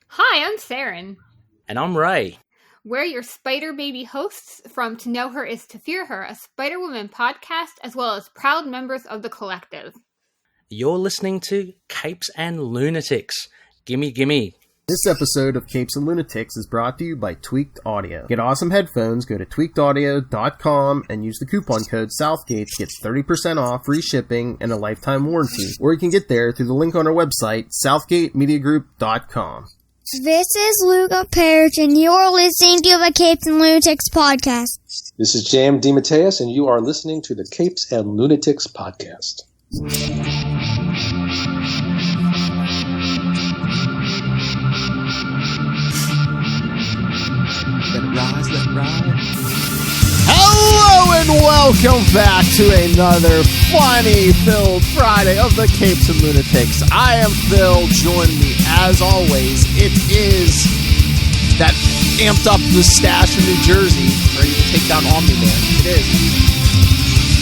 Hi, I'm Saren. And I'm Ray. We're your Spider Baby hosts from To Know Her Is to Fear Her, a Spider-Woman podcast, as well as proud members of the collective. You're listening to Capes and Lunatics. Gimme, gimme. This episode of Capes and Lunatics is brought to you by Tweaked Audio. Get awesome headphones, go to tweakedaudio.com and use the coupon code Southgate to get 30% off, free shipping, and a lifetime warranty. Or you can get there through the link on our website, southgatemediagroup.com. This is Luca Perich, and you're listening to the Capes and Lunatics podcast. This is Jam DeMatteis, and you are listening to the Capes and Lunatics podcast. Let it rise, let it rise. Hello and welcome back to another funny-filled Friday of the Capes and Lunatics. I am Phil. Join me as always. It is that amped up mustache from New Jersey ready to take down Omni-Man. It is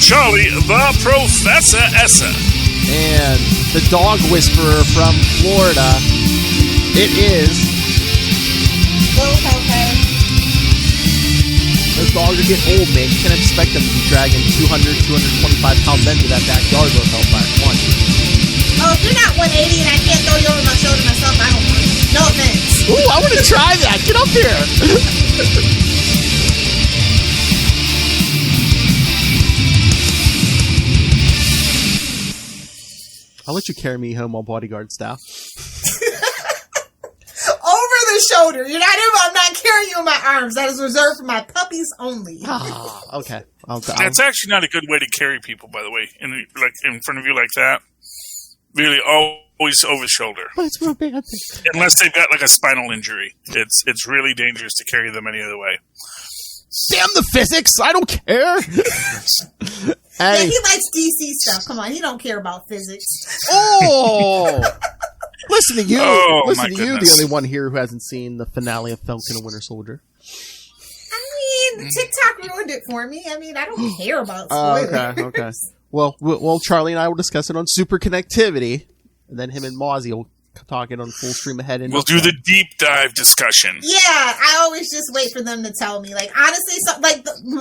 Charlie the Professor Essa. And the dog whisperer from Florida. It is Those dogs are getting old, man. You can't expect them to be dragging 200, 225-pound men to that backyard with Hellfire. Come on. Oh, if you're not 180 and I can't throw you over my shoulder myself, I don't want it. No offense. Ooh, I want to try that. Get up here. I'll let you carry me home on bodyguard staff. Over the shoulder. I'm not carrying you in my arms. That is reserved for my puppies only. Okay. That's actually not a good way to carry people, by the way. In front of you like that. Really, always over the shoulder. But it's romantic. Unless they've got like a spinal injury. It's really dangerous to carry them any other way. Damn the physics! I don't care! Yeah, he likes DC stuff. Come on, he don't care about physics. Oh! Listen to you. Oh, Listen my to you, goodness. the only one here who hasn't seen the finale of Falcon and Winter Soldier. I mean, TikTok ruined it for me. I mean, I don't care about spoilers. Okay. Well, Charlie and I will discuss it on Super Connectivity, and then him and Mozzie will talk it on full stream ahead. And We'll do the deep dive discussion. Yeah, I always just wait for them to tell me. Like, honestly,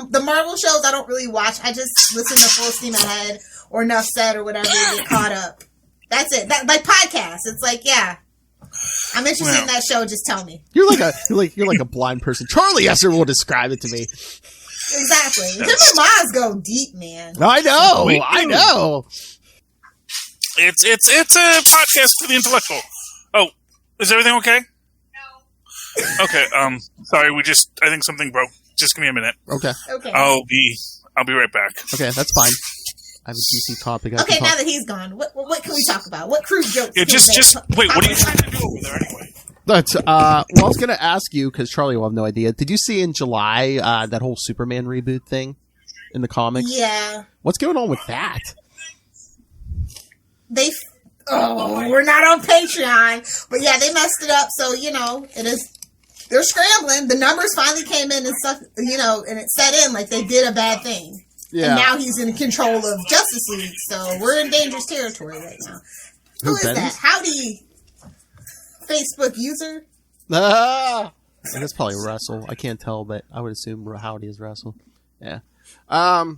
the Marvel shows I don't really watch. I just listen to Full Steam Ahead or Enough Said or whatever to get caught up. That's it. Like podcasts. It's like, yeah, I'm interested in that show. Just tell me. You're like a blind person. Charlie Esser will describe it to me. Exactly. Him and Maz go deep, man. I know. It's a podcast for the intellectual. Oh, is everything okay? No. Okay. Sorry. I think something broke. Just give me a minute. Okay. I'll be right back. Okay, that's fine. I have a juicy topic. Okay, now that he's gone, what can we talk about? What cruise jokes? Yeah, just wait. What are you trying to do over there anyway? But I was going to ask you, because Charlie will have no idea. Did you see in July that whole Superman reboot thing in the comics? Yeah. What's going on with that? We're not on Patreon, but yeah, they messed it up. So it is. They're scrambling. The numbers finally came in and stuff. And it set in like they did a bad thing. Yeah. And now he's in control of Justice League. So we're in dangerous territory right now. Who is that? Howdy, Facebook user. That's probably Russell. I can't tell, but I would assume Howdy is Russell. Yeah. But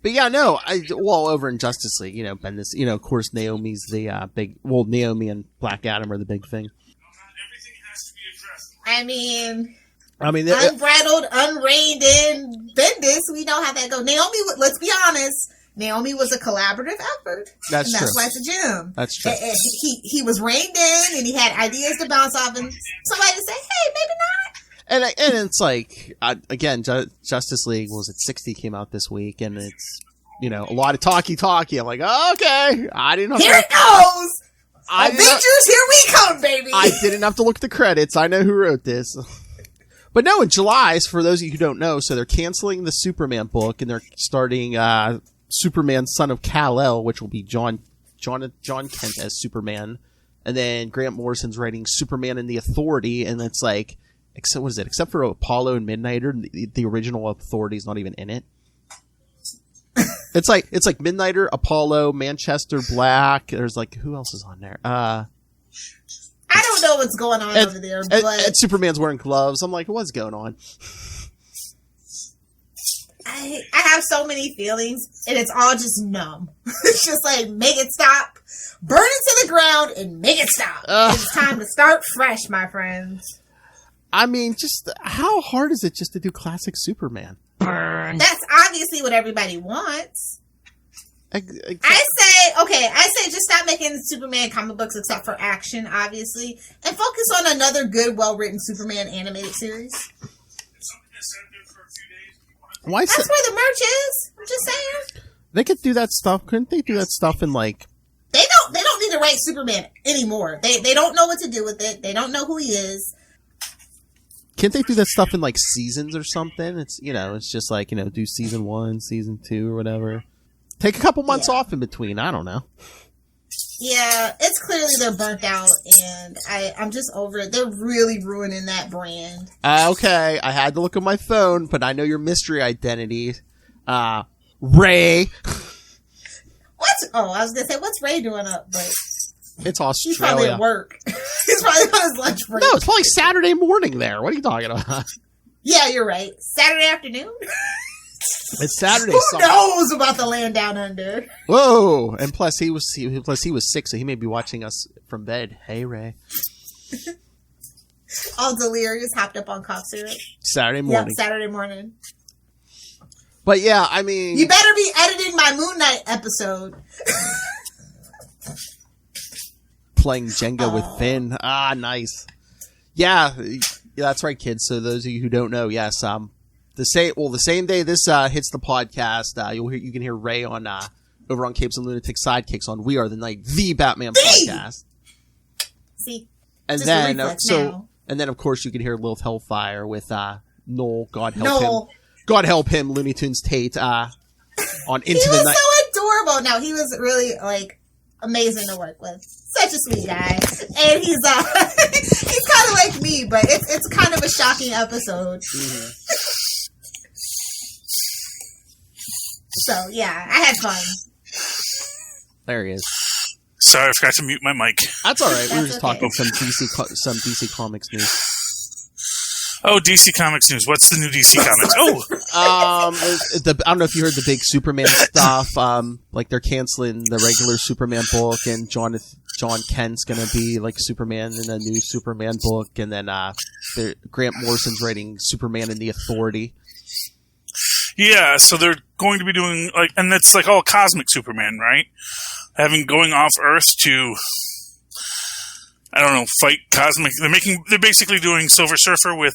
yeah, no. Over in Justice League, Bendis. Of course, Naomi's the big. Well, Naomi and Black Adam are the big thing. Everything has to be addressed. I mean, unbridled, unreined in Bendis. We know how that goes. Naomi, let's be honest. Naomi was a collaborative effort. That's true. That's why it's a gem. That's true. He was reined in, and he had ideas to bounce off, and somebody to say, "Hey, maybe not." And it's like again, Justice League was at 60 came out this week, and it's a lot of talky. I'm like, okay, I didn't. Here it goes. Avengers, here we come, baby. I didn't have to look at the credits. I know who wrote this. But no, in July, for those of you who don't know, so they're canceling the Superman book, and they're starting Superman, Son of Kal-El, which will be John Kent as Superman, and then Grant Morrison's writing Superman and the Authority, and it's like, except for Apollo and Midnighter, the original Authority is not even in it. It's like Midnighter, Apollo, Manchester Black. There's like, who else is on there? I don't know what's going on over there, but and Superman's wearing gloves. I'm like, what's going on? I have so many feelings, and it's all just numb. It's just like, make it stop, burn it to the ground, and make it stop. It's time to start fresh, my friends. I mean, just how hard is it just to do classic Superman? Burn. That's obviously what everybody wants. I say just stop making Superman comic books except for action, obviously, and focus on another good, well-written Superman animated series. That's where the merch is. I'm just saying. They could do that stuff. Couldn't they do that stuff in like... They don't need to write Superman anymore. They don't know what to do with it. They don't know who he is. Can't they do that stuff in like seasons or something? It's, it's just like, do season 1, season 2 or whatever. Take a couple months off in between. I don't know. Yeah, it's clearly they're burnt out, and I'm just over it. They're really ruining that brand. Okay, I had to look at my phone, but I know your mystery identity. Ray. I was going to say, what's Ray doing up? But it's Australia. He's probably at work. He's probably on his lunch break. No, it's probably Saturday morning there. What are you talking about? Yeah, you're right. Saturday afternoon? It's Saturday. Who knows about the land down under? Whoa! And plus, he was sick, so he may be watching us from bed. Hey, Ray. All delirious, hopped up on cough syrup. Saturday morning. Yeah, Saturday morning. But yeah, I mean, you better be editing my Moon Knight episode. Playing Jenga with Finn. Ah, nice. Yeah, that's right, kids. So those of you who don't know, yes, the same day this hits the podcast, you can hear Ray on over on Capes and Lunatics Sidekicks on We Are the Night, the Batman podcast. See, and then and then of course you can hear Lilith Hellfire with Noel. God help him, Looney Tunes Tate on Into the Night. He was so adorable. No, he was really like amazing to work with. Such a sweet guy, and he's he's kind of like me, but it's kind of a shocking episode. Mm-hmm. So yeah, I had fun. There he is. Sorry, I forgot to mute my mic. That's all right. We were just talking some DC Comics news. Oh, DC Comics news. What's the new DC Comics? I don't know if you heard the big Superman stuff. Like they're canceling the regular Superman book, and John Kent's gonna be like Superman in a new Superman book, and then Grant Morrison's writing Superman and the Authority. Yeah, so they're going to be doing and that's like all cosmic Superman, right? Going off Earth to, I don't know, fight cosmic. They're basically doing Silver Surfer with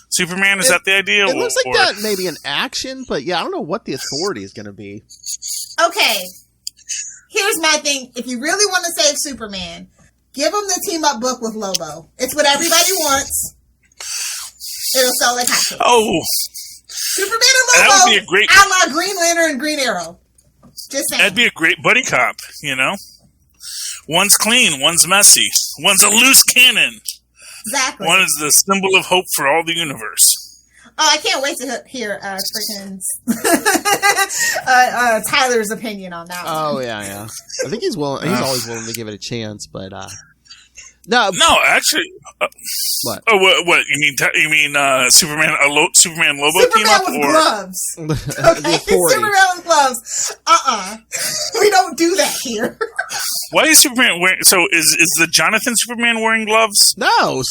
Superman. Is that the idea? It looks like that maybe an action, but yeah, I don't know what the Authority is going to be. Okay, here's my thing. If you really want to save Superman, give him the team up book with Lobo. It's what everybody wants. It'll sell like hotcakes. Oh. Superman and Lobo, that would be a great, a la Green Lantern and Green Arrow. Just saying. That'd be a great buddy cop, One's clean, one's messy, one's a loose cannon. Exactly. One is the symbol of hope for all the universe. Oh, I can't wait to hear Tyler's opinion on that one. Oh, yeah. I think he's willing. He's always willing to give it a chance, but no, actually. What? Oh, what? You mean Superman Lobo team up, with or gloves? Okay, Superman with gloves. We don't do that here. Why is Superman wearing? So is the Jonathan Superman wearing gloves? No.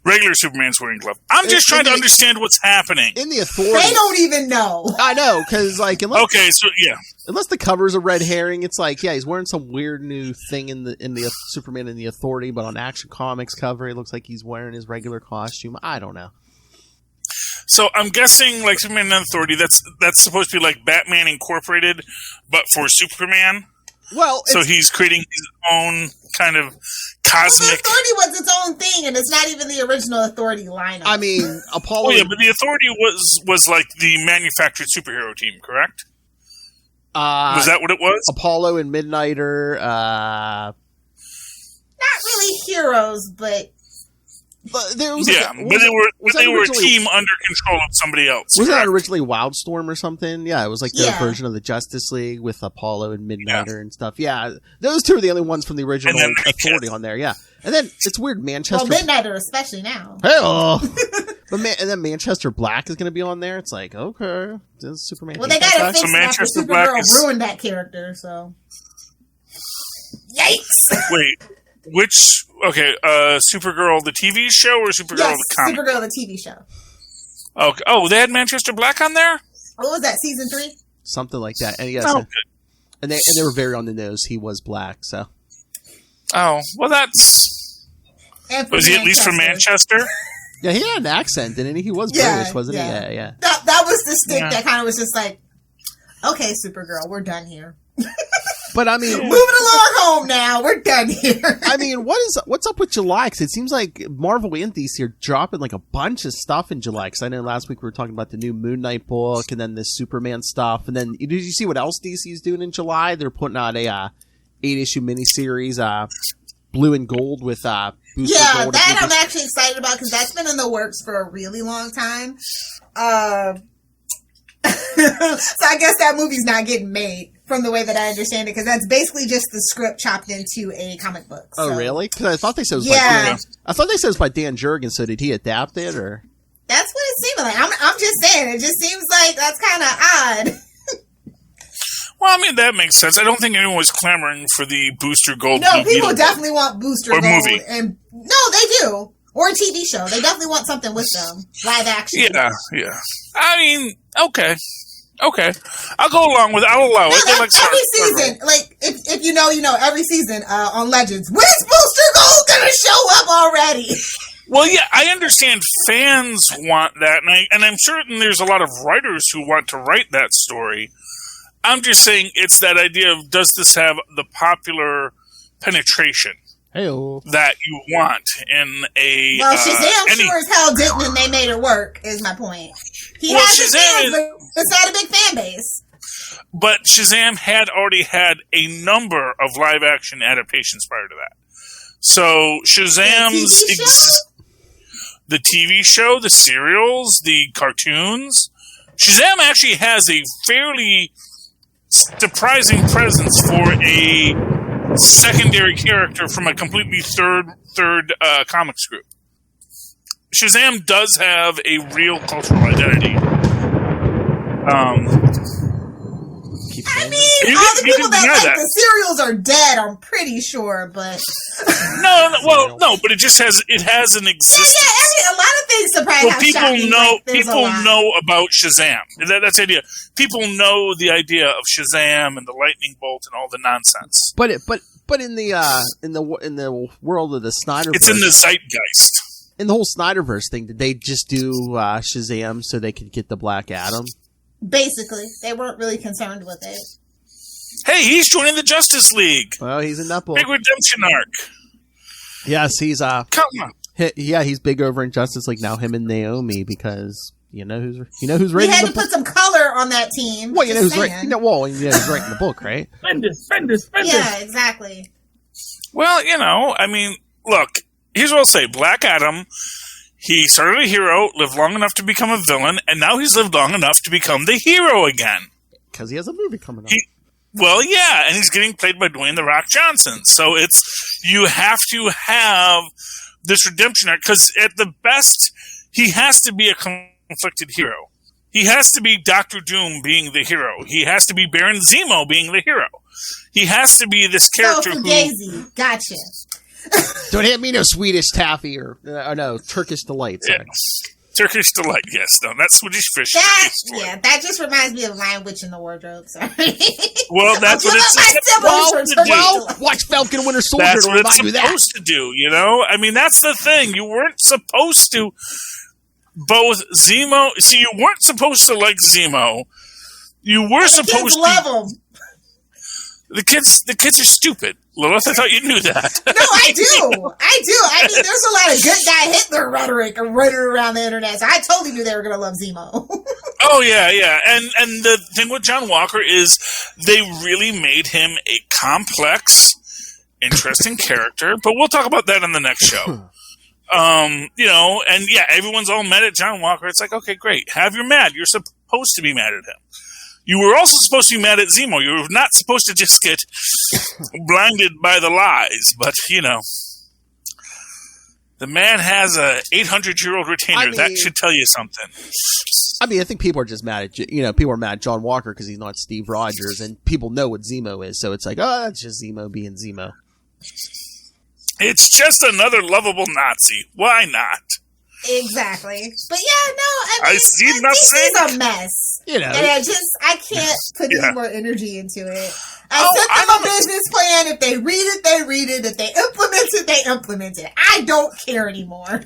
Regular Superman's wearing gloves. I'm just trying to understand what's happening. In the Authority. They don't even know. I know, because unless the cover's a red herring, it's like, yeah, he's wearing some weird new thing in the Superman and the Authority, but on Action Comics cover, it looks like he's wearing his regular costume. I don't know. So I'm guessing, like Superman and the Authority, that's supposed to be like Batman Incorporated, but for Superman. Well, so he's creating his own kind of cosmic. Well, the Authority was its own thing, and it's not even the original Authority lineup. I mean, Apollo. Oh yeah, but the Authority was like the manufactured superhero team, correct? Was that what it was? Apollo and Midnighter. Not really heroes, but But there was Yeah, but they were a team under control of somebody else. Was correct? that originally Wildstorm or something? Yeah, it was like their Yeah. version of the Justice League with Apollo and Midnighter and stuff. Yeah, those two are the only ones from the original And then Authority on there. Yeah, and then it's weird. Manchester. Well, Midnighter especially now. Hey-oh. And then Manchester Black is going to be on there. It's like, okay, does Superman? Well, they hate that got guy? to fix So it after Manchester Black Supergirl is- ruined that character. So, yikes! Wait, which? Okay, Supergirl the TV show or Supergirl Yes, the comic? Supergirl the TV show. Okay. Oh, they had Manchester Black on there. What was that? Season 3? Something like that. And yes, Oh, good. and they were very on the nose. He was black, so Oh, well, that's. And Was he at least from Manchester? yeah, he had an accent, didn't he? He was Yeah, British, wasn't yeah. he? Yeah, yeah. That was the stick Yeah. that kind of was just like, okay, Supergirl, we're done here. But I mean, Moving along home now. We're done here. I mean, what's up with July? Because it seems like Marvel and DC are dropping like a bunch of stuff in July. Because I know last week we were talking about the new Moon Knight book, and then this Superman stuff, and then did you see what else DC is doing in July? They're putting out a 8-issue miniseries, Blue and Gold with Booster Yeah, Gold. that I'm actually excited about because that's been in the works for a really long time. So I guess that movie's not getting made from the way that I understand it because that's basically just the script chopped into a comic book. Oh, So really? Because I thought they said it was Yeah. I thought they said it was by Dan Jurgens. So did he adapt it or? that's what it seemed like. I'm just saying, it just seems like that's kind of odd. Well, I mean, that makes sense. I don't think anyone was clamoring for the Booster Gold. No, Blue people Beetle. definitely want Booster Or Gold. movie. And no, they do. Or a TV show. They definitely want something with them. Live action. Yeah, yeah. I mean, okay. I'll go along with it. I'll allow No, it. They're that's like, every sorry, season. Like, if you know, every season on Legends. When's Booster Gold gonna show up already? Well, yeah, I understand fans want that, and I'm certain there's a lot of writers who want to write that story. I'm just saying it's that idea of does this have the popular penetration Hey-o. that you want in a Well, Shazam any. sure as hell didn't, and they made it work, is my point. He Well, has his Shazam fans, but it's not a big fan base. But Shazam had already had a number of live action adaptations prior to that. So Shazam's the TV show, the serials, the cartoons. Shazam actually has a fairly surprising presence for a secondary character from a completely third comics group. Shazam does have a real cultural identity. I mean, You all can- the you people can that deny like that. the serials are dead, I'm pretty sure, but... No, but it just has an existence. Yeah, a lot of things surprise Well, how people shocking, know like, there's a people lot. know about Shazam. That's the idea. People know the idea of Shazam and the lightning bolt and all the nonsense. But in the world of the Snyderverse, It's in the zeitgeist. in the whole Snyderverse thing, did they just do Shazam so they could get the Black Adam? Basically, they weren't really concerned with it. Hey, he's joining the Justice League. Well, he's in that book. Big redemption arc. Yes, he's Come on. he's big over in Justice League now. Him and Naomi, because you know who's We writing had the to book. put some color on that team. Well, you know just who's saying. writing. Who's writing the book, right? Bendis. Yeah, exactly. Well, I mean, look, here's what I'll say. Black Adam, he started a hero, lived long enough to become a villain, and now he's lived long enough to become the hero again. Because he has a movie coming up. Well, yeah, and he's getting played by Dwayne "The Rock" Johnson. So you have to have this redemption arc, because at the best, he has to be a conflicted hero. He has to be Dr. Doom being the hero. He has to be Baron Zemo being the hero. He has to be this character So who... Fugazi, gotcha. Don't hit me no Swedish taffy or no Turkish delight. Sorry. Yeah. Turkish delight, yes. No, that's Swedish fish. That just reminds me of Lion Witch in the Wardrobe. Sorry. Well, that's what it's supposed to do. Well, watch Falcon and Winter Soldier. That's to what it's remind you supposed to do, I mean, that's the thing. You weren't supposed to both Zemo... See, you weren't supposed to like Zemo. You were Kids supposed to... love him. The kids are stupid. Lilith, I thought you knew that. No, I do. I mean, there's a lot of good guy Hitler rhetoric running around the internet, so I totally knew they were going to love Zemo. Oh, yeah. And the thing with John Walker is they really made him a complex, interesting character, but we'll talk about that in the next show. And yeah, everyone's all mad at John Walker. It's like, okay, great. Have your mad. You're supposed to be mad at him. You were also supposed to be mad at Zemo. You were not supposed to just get blinded by the lies. But, the man has a 800-year-old retainer. That should tell you something. I think people are just mad at, people are mad at John Walker because he's not Steve Rogers, and people know what Zemo is. So it's like, oh, that's just Zemo being Zemo. It's just another lovable Nazi. Why not? Exactly. But yeah, no, I see nothing. This is a mess. And I can't put any more energy into it. I sent them a business plan. If they read it, they read it. If they implement it, they implement it. I don't care anymore.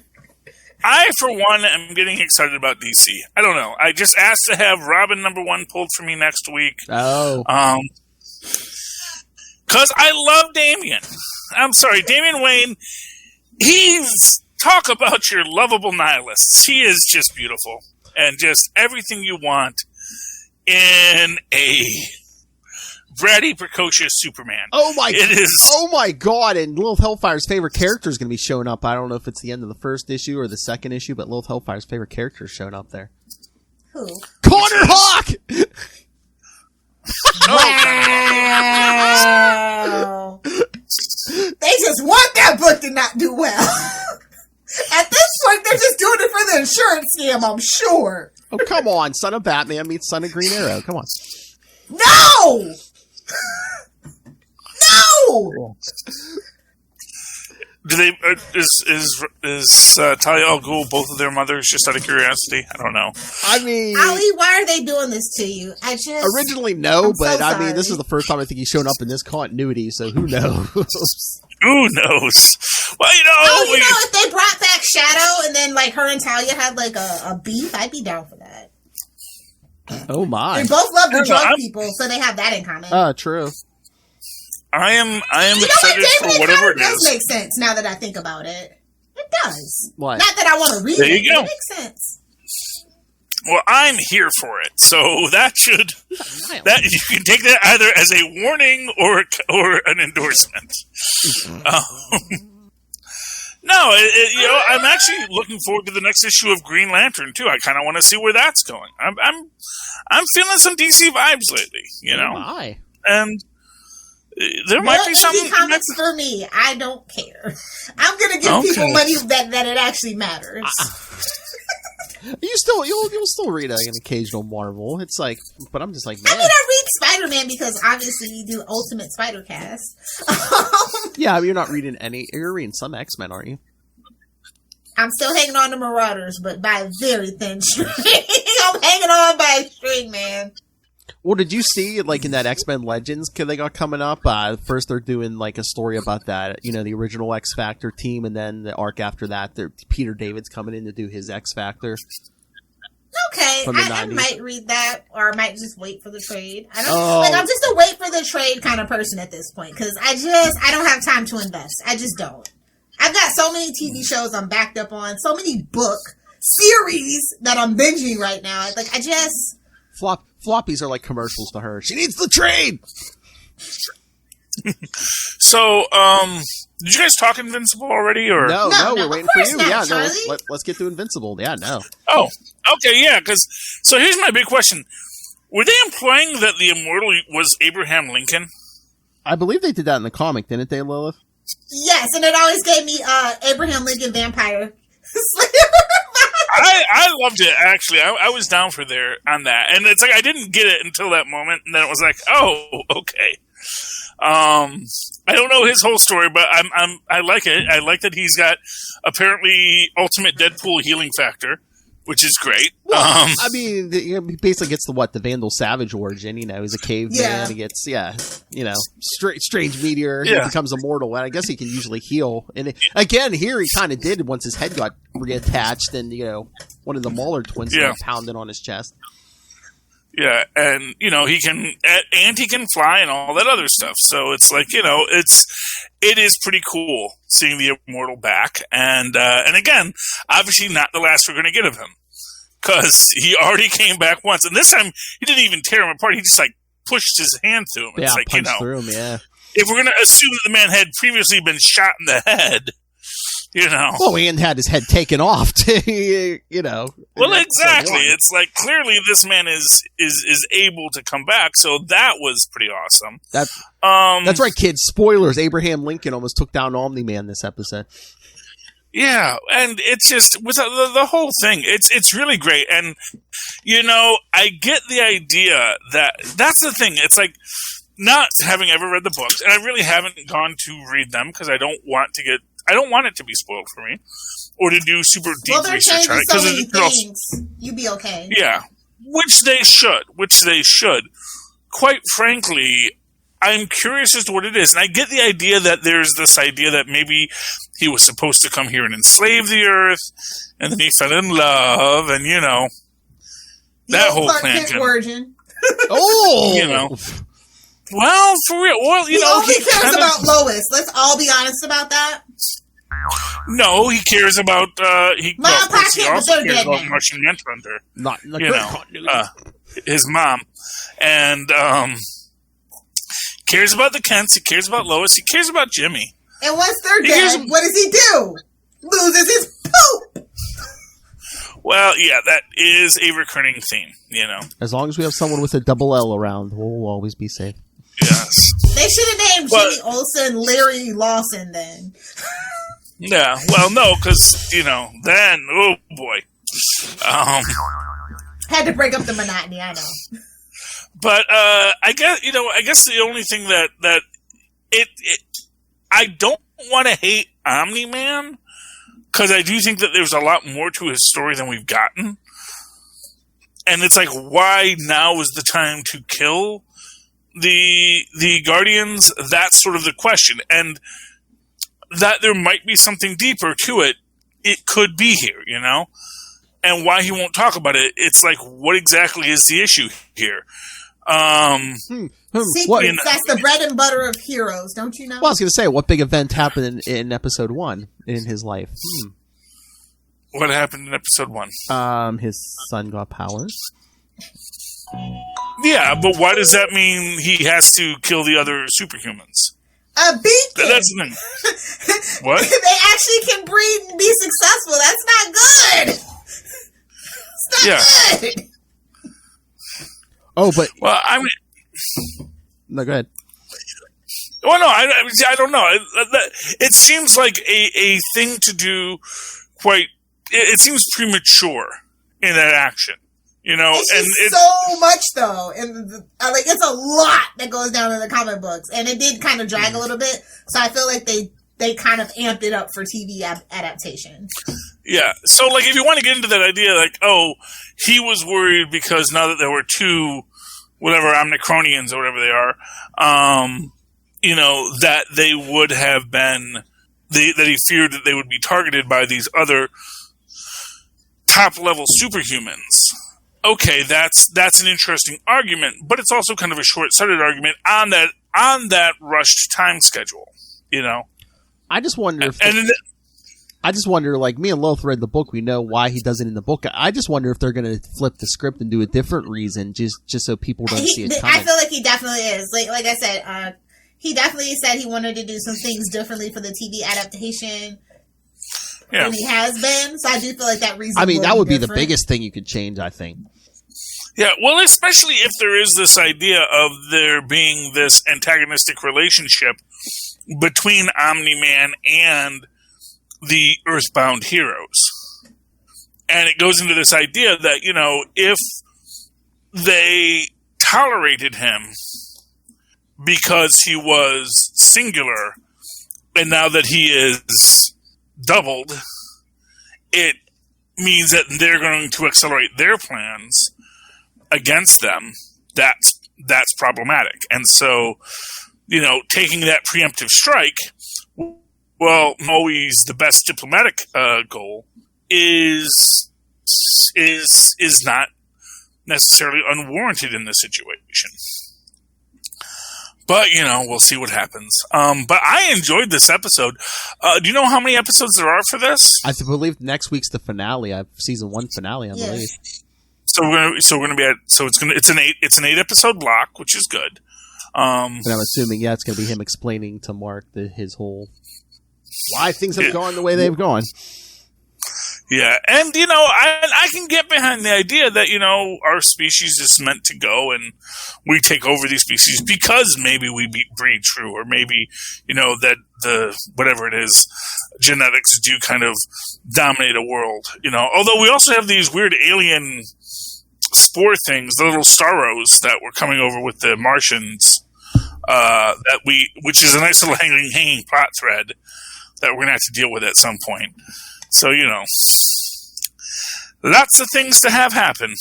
I, for one, am getting excited about DC. I don't know. I just asked to have Robin #1 pulled for me next week. Oh. Because I love Damian. I'm sorry, Damian Wayne, he's... Talk about your lovable nihilists. He is just beautiful. And just everything you want in a bratty, precocious Superman. Oh my! It is. Oh my God! And Lilith Hellfire's favorite character is going to be showing up. I don't know if it's the end of the first issue or the second issue, but Lilith Hellfire's favorite character is showing up there. Who? Connor Hawk! Wow! They just want that book to not do well. At this point, they're just doing it for the insurance scam, I'm sure. Oh, come on. Son of Batman meets Son of Green Arrow. Come on. No! No! Do they, is Talia al Ghul both of their mothers, just out of curiosity? I don't know. Ali, why are they doing this to you? Originally, no, but this is the first time I think he's shown up in this continuity, so who knows? Who knows? Well, if they brought back Shadow and then, her and Talia had, a beef, I'd be down for that. Oh, my. They both love the drug people, so they have that in common. True. I am excited for whatever it is. It does make sense now that I think about it. It does. What? Not that I want to read there it, you go. It makes sense. Well, I'm here for it, so that should you can take that either as a warning or an endorsement. No, I'm actually looking forward to the next issue of Green Lantern too. I kind of want to see where that's going. I'm feeling some DC vibes lately, and there might be some comics for me. I don't care. I'm gonna give people money that it actually matters. You'll still read an occasional Marvel. It's like, but I'm just like, man. I read Spider-Man because obviously you do Ultimate Spider-Cast. Yeah, you're not reading you're reading some X-Men, aren't you? I'm still hanging on to Marauders, but by a very thin string. I'm hanging on by a string, man. Well, did you see, in that X-Men Legends they got coming up? First, they're doing, a story about that, the original X-Factor team, and then the arc after that, Peter David's coming in to do his X-Factor. Okay, I might read that, or I might just wait for the trade. I'm just a wait for the trade kind of person at this point, because I don't have time to invest. I just don't. I've got so many TV shows I'm backed up on, so many book series that I'm binging right now. Floppies are like commercials to her. She needs the trade! So, did you guys talk Invincible already, or no, we're waiting for you. Not, let's get to Invincible. Yeah, no. Oh, okay, yeah. So here's my big question: were they implying that the immortal was Abraham Lincoln? I believe they did that in the comic, didn't they, Lilith? Yes, and it always gave me Abraham Lincoln vampire. I loved it, actually. I was down for there on that, and it's like I didn't get it until that moment, and then it was like, oh, okay. I don't know his whole story, but I like it. I like that he's got apparently ultimate Deadpool healing factor, which is great. Well, he basically gets the Vandal Savage origin. He's a caveman. Yeah. He gets strange meteor. He becomes immortal, and I guess he can usually heal. And again, here he kind of did once his head got reattached, and one of the Mauler twins pounded on his chest. Yeah, and he can fly and all that other stuff. So it's like it is pretty cool seeing the immortal back, and again, obviously not the last we're going to get of him, because he already came back once, and this time he didn't even tear him apart. He just pushed his hand through him. It's punched through him. Yeah. If we're going to assume that the man had previously been shot in the head, Well, and had his head taken off, you know. Well, exactly. It's like clearly this man is able to come back, so that was pretty awesome. That's right, kids. Spoilers: Abraham Lincoln almost took down Omni-Man this episode. Yeah, and it's just with the whole thing. It's really great, and I get the idea that's the thing. It's like not having ever read the books, and I really haven't gone to read them because I don't want it to be spoiled for me, or to do super deep research on it. So many things. You'd be okay. Yeah, which they should. Quite frankly, I'm curious as to what it is, and I get the idea that there's this idea that maybe he was supposed to come here and enslave the Earth, and then he fell in love, and that whole plan. Virgin. Well, for real. Well, he only cares about Lois. Let's all be honest about that. No, he cares about he also cares about now. Martian Manhunter. Not His mom, and cares about the Kents. He cares about Lois. He cares about Jimmy. And once they're dead, what does he do? Loses his poop. Well, yeah, that is a recurring theme. As long as we have someone with a double L around, we'll always be safe. Yes. They should have named Jimmy Olsen Larry Lawson then. Yeah, well, no, because, then, oh boy. Had to break up the monotony, I know. But, I guess the only thing that I don't want to hate Omni-Man, because I do think that there's a lot more to his story than we've gotten. And it's like, why now is the time to kill the Guardians? That's sort of the question. And that there might be something deeper to it. It could be here, And why he won't talk about it, it's like, what exactly is the issue here? Secrets, that's the bread and butter of heroes, don't you know? Well, I was going to say, what big event happened in episode 1 in his life? What happened in episode 1? His son got powers. Yeah, but why does that mean he has to kill the other superhumans? A beacon. That's the thing. What? They actually can breed and be successful. That's not good. It's not good. Oh, but well, I mean, no, go ahead. Well, no, I don't know. It seems like a thing to do. It seems premature in that action. It's so much though, and it's a lot that goes down in the comic books, and it did kind of drag a little bit. So I feel like they kind of amped it up for TV adaptation. Yeah. So if you want to get into that idea, he was worried because now that there were two, whatever Omnicronians or whatever they are, that they would have been, that he feared that they would be targeted by these other top level superhumans. Okay, that's an interesting argument, but it's also kind of a short-sighted argument on that rushed time schedule. I just wonder if me and Loth read the book, we know why he does it in the book. I just wonder if they're going to flip the script and do a different reason, just so people don't see it coming. I feel like he definitely is. Like I said, he definitely said he wanted to do some things differently for the TV adaptation. Yeah. And he has been, so I do feel like that reason. I mean, that would be the biggest thing you could change, I think. Yeah, well, especially if there is this idea of there being this antagonistic relationship between Omni-Man and the Earthbound heroes. And it goes into this idea that, if they tolerated him because he was singular, and now that he is doubled, it means that they're going to accelerate their plans against them. That's problematic. And so, taking that preemptive strike, well, always the best diplomatic goal is not necessarily unwarranted in this situation. But, we'll see what happens. But I enjoyed this episode. Do you know how many episodes there are for this? I believe next week's the finale. Season 1 finale, I believe. So we're gonna be at. So it's an 8 episode block, which is good. And I'm assuming, it's gonna be him explaining to Mark his whole why things have gone the way they've gone. Yeah, and, I can get behind the idea that, our species is meant to go and we take over these species because maybe we breed true, or maybe, that the, whatever it is, genetics do kind of dominate a world, Although we also have these weird alien spore things, the little starros that were coming over with the Martians, which is a nice little hanging plot thread that we're going to have to deal with at some point. So, lots of things to have happen.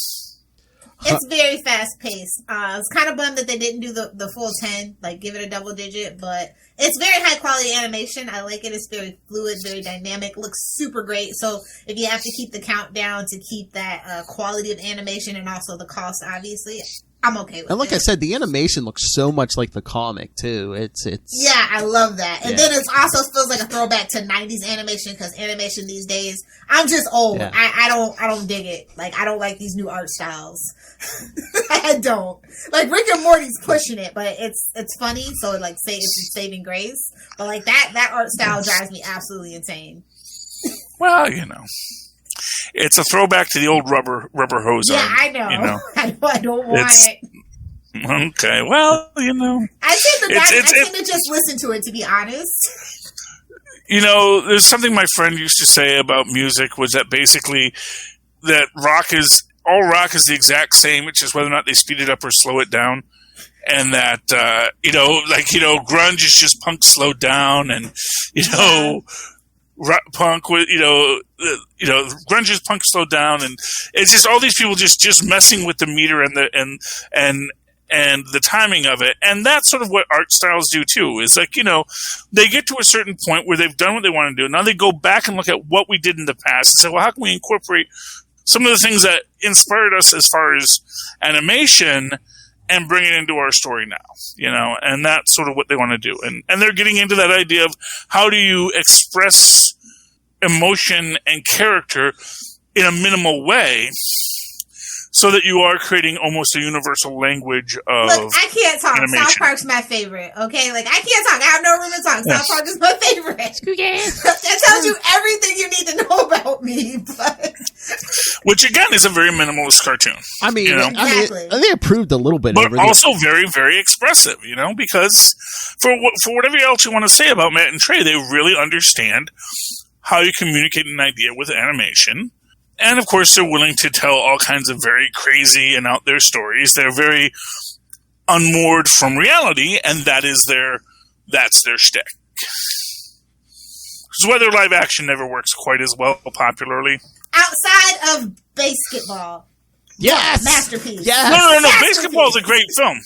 It's very fast paced. I was kind of bummed that they didn't do the full 10, like give it a double digit, but it's very high quality animation. I like it. It's very fluid, very dynamic, looks super great. So if you have to keep the count down to keep that quality of animation and also the cost, obviously, I'm okay with it. And like I said, the animation looks so much like the comic too. It's yeah, I love that. And then it also feels like a throwback to 90s animation, because animation these days, I'm just old. Yeah. I don't dig it. Like, I don't like these new art styles. I don't. Like, Rick and Morty's pushing it, but it's funny, so it it's a saving grace. But like that art style drives me absolutely insane. Well, it's a throwback to the old rubber hose. Yeah, arm, I know. I don't want it. Okay, well, I tend to just listen to it, to be honest. There's something my friend used to say about music, was that basically that all rock is the exact same. It's just whether or not they speed it up or slow it down. And that, grunge is just punk slowed down, and, punk with grunge is punk slowed down, and it's just all these people just messing with the meter and the timing of it. And that's sort of what art styles do too, is they get to a certain point where they've done what they want to do. Now they go back and look at what we did in the past and say, well, how can we incorporate some of the things that inspired us as far as animation and bring it into our story now, and that's sort of what they want to do. And they're getting into that idea of how do you express emotion and character in a minimal way so that you are creating almost a universal language of Look, I can't talk. animation. South Park's my favorite, okay? Like, I can't talk. I have no room to talk. South Park is my favorite. That tells you everything you need to know about me, but... Which, again, is a very minimalist cartoon. I mean, Exactly. they improved a little bit, but also very, very expressive, because for whatever else you want to say about Matt and Trey, they really understand how you communicate an idea with animation. And, of course, they're willing to tell all kinds of very crazy and out there stories. They're very unmoored from reality, and that's their shtick. Which is why their live action never works quite as well popularly. Outside of Basketball. yes, Masterpiece. Yes. No. Masterpiece. Basketball is a great film.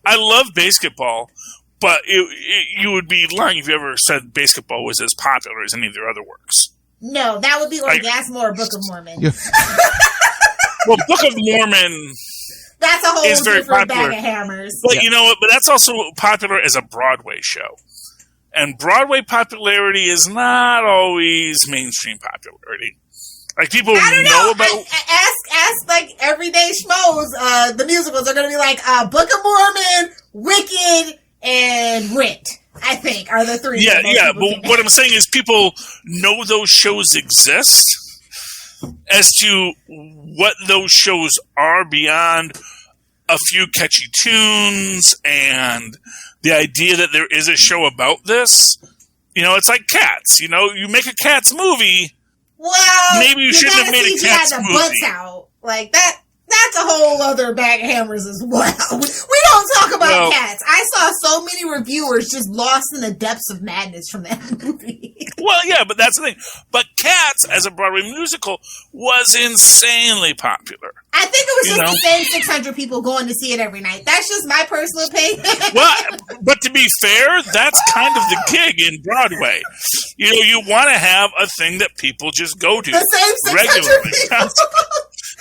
I love Basketball, but you would be lying if you ever said Basketball was as popular as any of their other works. No, that would be Orgasmo or Book of Mormon. Yeah. Well, Book of Mormon... That's a whole It's very different popular. bag of hammers. But you know what? But that's also popular as a Broadway show. And Broadway popularity is not always mainstream popularity. Like, people I don't know know. about... Ask like everyday schmoes. The musicals are going to be like Book of Mormon, Wicked, and Rent. I think are the three. Yeah. But what I'm saying is, people know those shows exist. As to what those shows are beyond a few catchy tunes and the idea that there is a show about this, it's like Cats. You make a Cats movie. Well, maybe you shouldn't have made a Cats the movie. Butts out like that. That's a whole other bag of hammers as well. We don't talk about Cats. I saw so many reviewers just lost in the depths of madness from that movie. Well, yeah, but that's the thing. But Cats, as a Broadway musical, was insanely popular. I think it was just the same 600 people going to see it every night. That's just my personal opinion. Well, but to be fair, that's kind of the gig in Broadway. You want to have a thing that people just go to the same 600 people.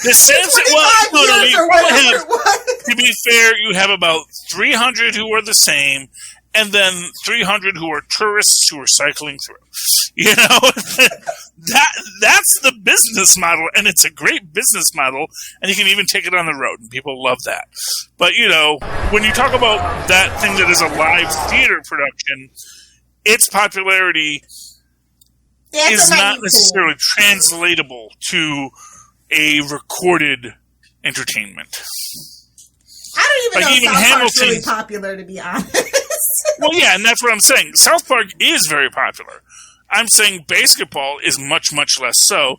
The same to be fair, you have about 300 who are the same, and then 300 who are tourists who are cycling through. That's the business model, and it's a great business model, and you can even take it on the road, and people love that. But, when you talk about that thing that is a live theater production, its popularity is not necessarily translatable to a recorded entertainment. I don't even Like, know even if South Park's really Hamilton- popular, to be honest. Well, yeah, and that's what I'm saying. South Park is very popular. I'm saying basketball is much, much less so.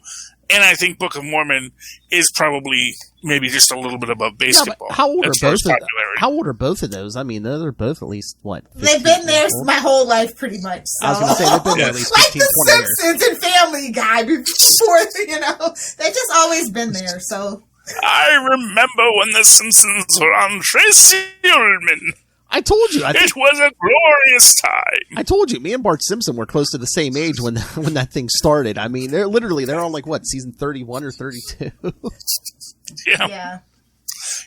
And I think Book of Mormon is probably maybe just a little bit above basketball. How old are as far as both? popularity. How old are both of those? I mean, they're both at least what? They've been there my whole life, pretty much. So. I was going to say they've been there at least like 15, the 20 years. Simpsons and Family Guy before, they've just always been there. So I remember when The Simpsons were on Tracy Ullman. I told you. It was a glorious time. I told you. Me and Bart Simpson were close to the same age when that thing started. I mean, they're on like what, season 31 or 32? yeah.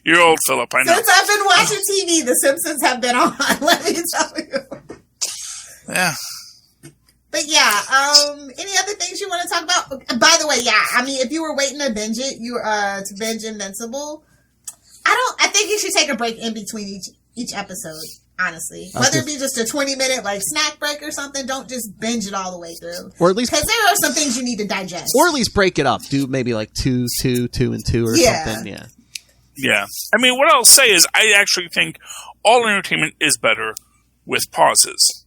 You're old, Philip. I know. Since I've been watching TV, The Simpsons have been on. Let me tell you. Yeah. But yeah, any other things you want to talk about? By the way, yeah, I mean, if you were waiting to binge it, to binge Invincible, I think you should take a break in between each episode, honestly. Whether it be just a 20-minute like snack break or something, don't just binge it all the way through. Or at least, because there are some things you need to digest. Or at least break it up. Do maybe like 2, 2, 2, and 2 or something. Yeah. Yeah. I mean, what I'll say is I actually think all entertainment is better with pauses.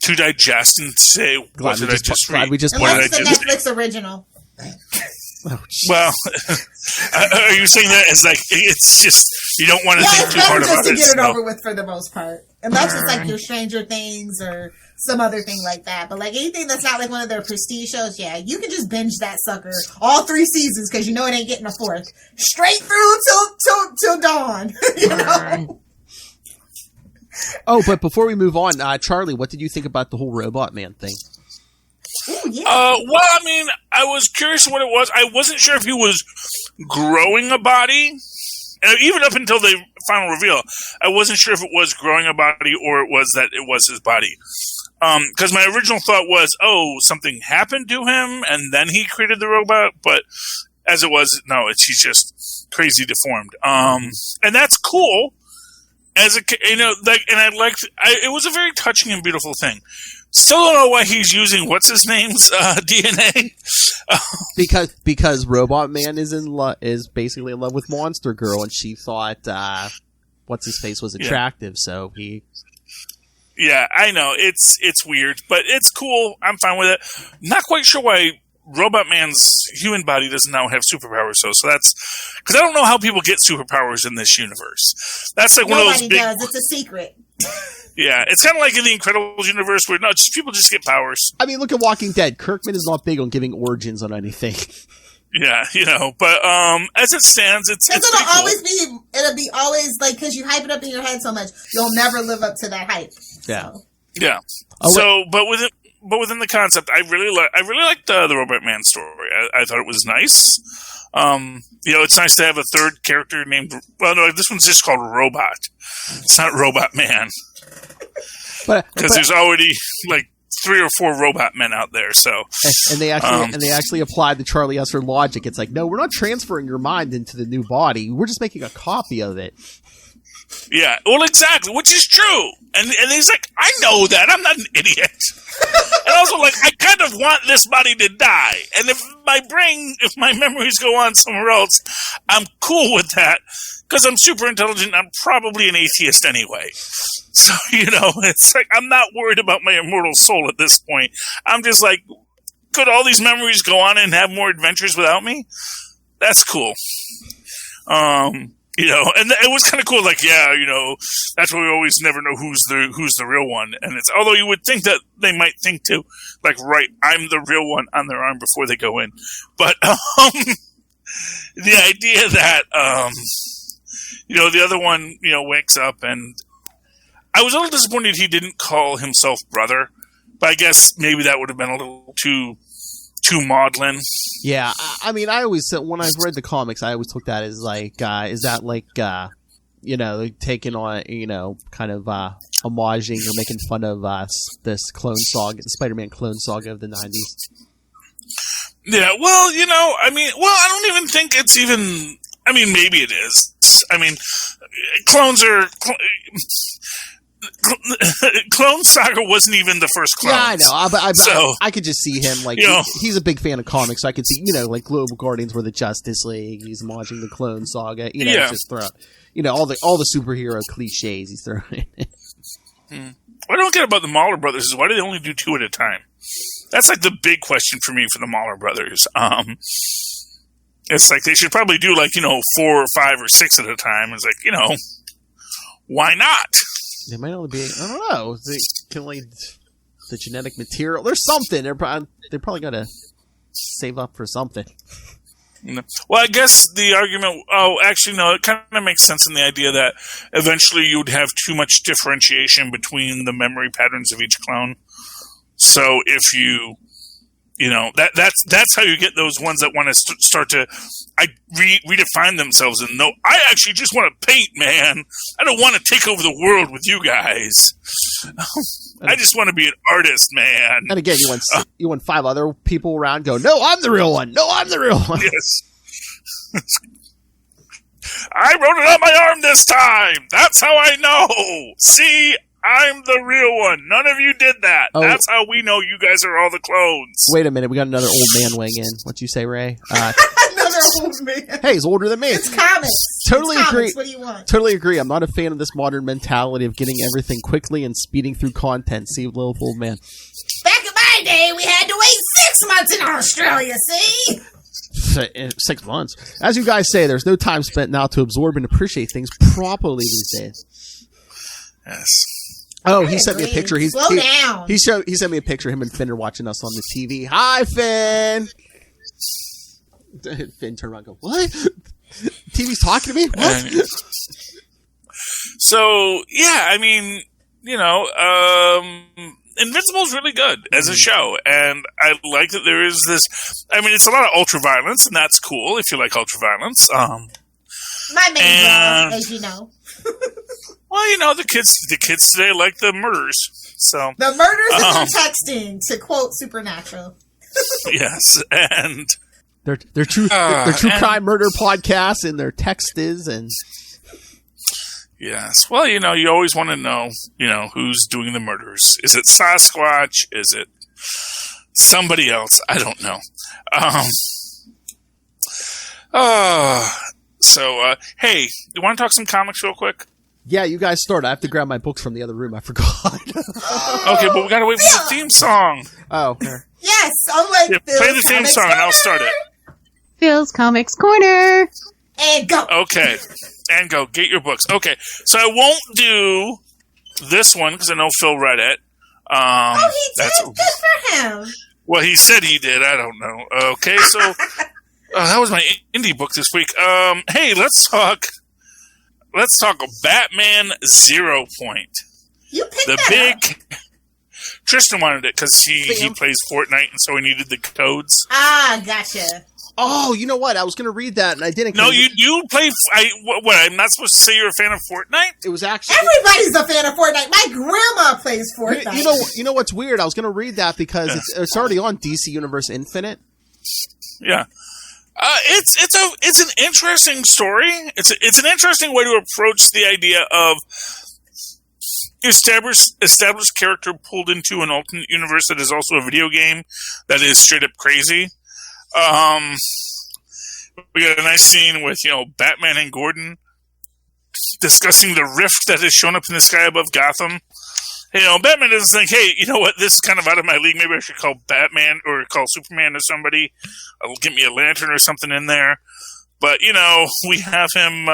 To digest and say, what did I just read? Unless it's the Netflix original. Oh, well, are you saying that as like it's just you don't want to think too hard about it? Just to get it over with for the most part, unless it's like your Stranger Things or some other thing like that. But like anything that's not like one of their prestige shows, yeah, you can just binge that sucker all 3 seasons because you know it ain't getting a 4th straight through till dawn. You know? Oh, but before we move on, Charlie, what did you think about the whole Robot Man thing? Ooh, yeah. Well, I mean, I was curious what it was. I wasn't sure if he was growing a body. And even up until the final reveal, I wasn't sure if it was growing a body or it was that it was his body. Because my original thought was, something happened to him and then he created the robot. But as it was, no, he's just crazy deformed. And that's cool. As it was a very touching and beautiful thing. Still don't know why he's using what's his name's DNA. because Robot Man is basically in love with Monster Girl, and she thought what's his face was attractive, so he. Yeah, I know it's weird, but it's cool. I'm fine with it. Not quite sure why Robot Man's human body doesn't now have superpowers, so that's because I don't know how people get superpowers in this universe. That's like Nobody one of those big. does. It's a secret. Yeah, it's kind of like in the Incredibles universe where people just get powers. I mean, look at Walking Dead. Kirkman is not big on giving origins on anything. Yeah, but as it stands, it'll be always like because you hype it up in your head so much, you'll never live up to that hype. Yeah, so. Yeah. But within the concept, I really liked the Robot Man story. I thought it was nice. It's nice to have a third character named. Well, no, this one's just called Robot. It's not Robot Man. Because there's already like 3 or 4 robot men out there, so and they actually applied the Charlie Esser logic. It's like, no, we're not transferring your mind into the new body. We're just making a copy of it. Yeah, well, exactly, which is true. And he's like, I know that. I'm not an idiot. And also, like, I kind of want this body to die. And if my memories go on somewhere else, I'm cool with that. Because I'm super intelligent, I'm probably an atheist anyway. So, it's like, I'm not worried about my immortal soul at this point. I'm just like, could all these memories go on and have more adventures without me? That's cool. And it was kind of cool, like, that's why we always never know who's the real one. And it's, although you would think that they might think to, like, right, I'm the real one on their arm before they go in. But, the idea that, the other one, wakes up, and I was a little disappointed he didn't call himself brother, but I guess maybe that would have been a little too maudlin. Yeah, I mean, I always, when I've read the comics, I always took that as like, is that like, taking on, kind of homaging or making fun of this clone saga, the Spider-Man clone saga of the 90s? Yeah, well, I don't even think it's even. I mean, maybe it is. I mean, clones are. Clone Saga wasn't even the first Clones. Yeah, I know. So, I could just see him, like, he's a big fan of comics, so I could see, like, Global Guardians were the Justice League, he's watching the Clone Saga, just throw out, all the superhero cliches he's throwing in. What I don't get about the Mahler brothers is why do they only do 2 at a time? That's like the big question for me for the Mahler brothers. It's like they should probably do 4 or 5 or 6 at a time. It's like, why not? They might only be, I don't know, they can only, the genetic material, there's something, they probably gotta save up for something. Well, I guess the argument, it kind of makes sense in the idea that eventually you would have too much differentiation between the memory patterns of each clone. So if you, that's how you get those ones that want to start to redefine themselves and know, I actually just want to paint, man. I don't want to take over the world with you guys. I just want to be an artist, man. And again, you want 5 other people around go, no, I'm the real one. No, I'm the real one. Yes. I wrote it on my arm this time. That's how I know. See, I'm the real one. None of you did that. Oh. That's how we know you guys are all the clones. Wait a minute. We got another old man weighing in. What'd you say, Ray? Another old man. Hey, he's older than me. It's comics. Totally it's agree. Comics. What do you want? Totally agree. I'm not a fan of this modern mentality of getting everything quickly and speeding through content. See, little old man. Back in my day, we had to wait 6 months in Australia, see? 6 months. As you guys say, there's no time spent now to absorb and appreciate things properly these days. Yes. Oh, he sent me a picture. Slow down. He sent me a picture of him and Finn are watching us on the TV. Hi, Finn. Finn turned around and go, what? TV's talking to me? What? So, yeah, I mean, Invincible's really good as a show, and I like that there is this, it's a lot of ultra-violence, and that's cool if you like ultra-violence. My main girl, as you know. Well, the kids today like the murders. So the murders and the texting, to quote Supernatural. Yes, and they're true crime murder podcasts, and their text is and. Yes. Well, you always want to know, who's doing the murders. Is it Sasquatch? Is it somebody else? I don't know. So, hey, you want to talk some comics real quick? Yeah, you guys start. I have to grab my books from the other room. I forgot. Okay, but we gotta wait for the theme song. Oh. Yes, I'm like, play the theme song and I'll start it. Phil's Comics Corner. And go. Okay. And go. Get your books. Okay. So I won't do this one because I know Phil read it. He did? Good for him. Well, he said he did. I don't know. Okay, so that was my indie book this week. Hey, let's talk Batman 0 Point. You picked the that big up. Tristan wanted it because he plays Fortnite and so he needed the codes. Ah, gotcha. Oh, you know what? I was going to read that and I didn't. No, you play. What? I'm not supposed to say you're a fan of Fortnite? It was actually everybody's a fan of Fortnite. My grandma plays Fortnite. You know what's weird? I was going to read that because it's already on DC Universe Infinite. Yeah. It's an interesting story. It's an interesting way to approach the idea of established character pulled into an alternate universe that is also a video game that is straight up crazy. We got a nice scene with Batman and Gordon discussing the rift that has shown up in the sky above Gotham. Batman doesn't think, hey, you know what, this is kind of out of my league. Maybe I should call Batman or call Superman or somebody. Get me a lantern or something in there. But, we have him,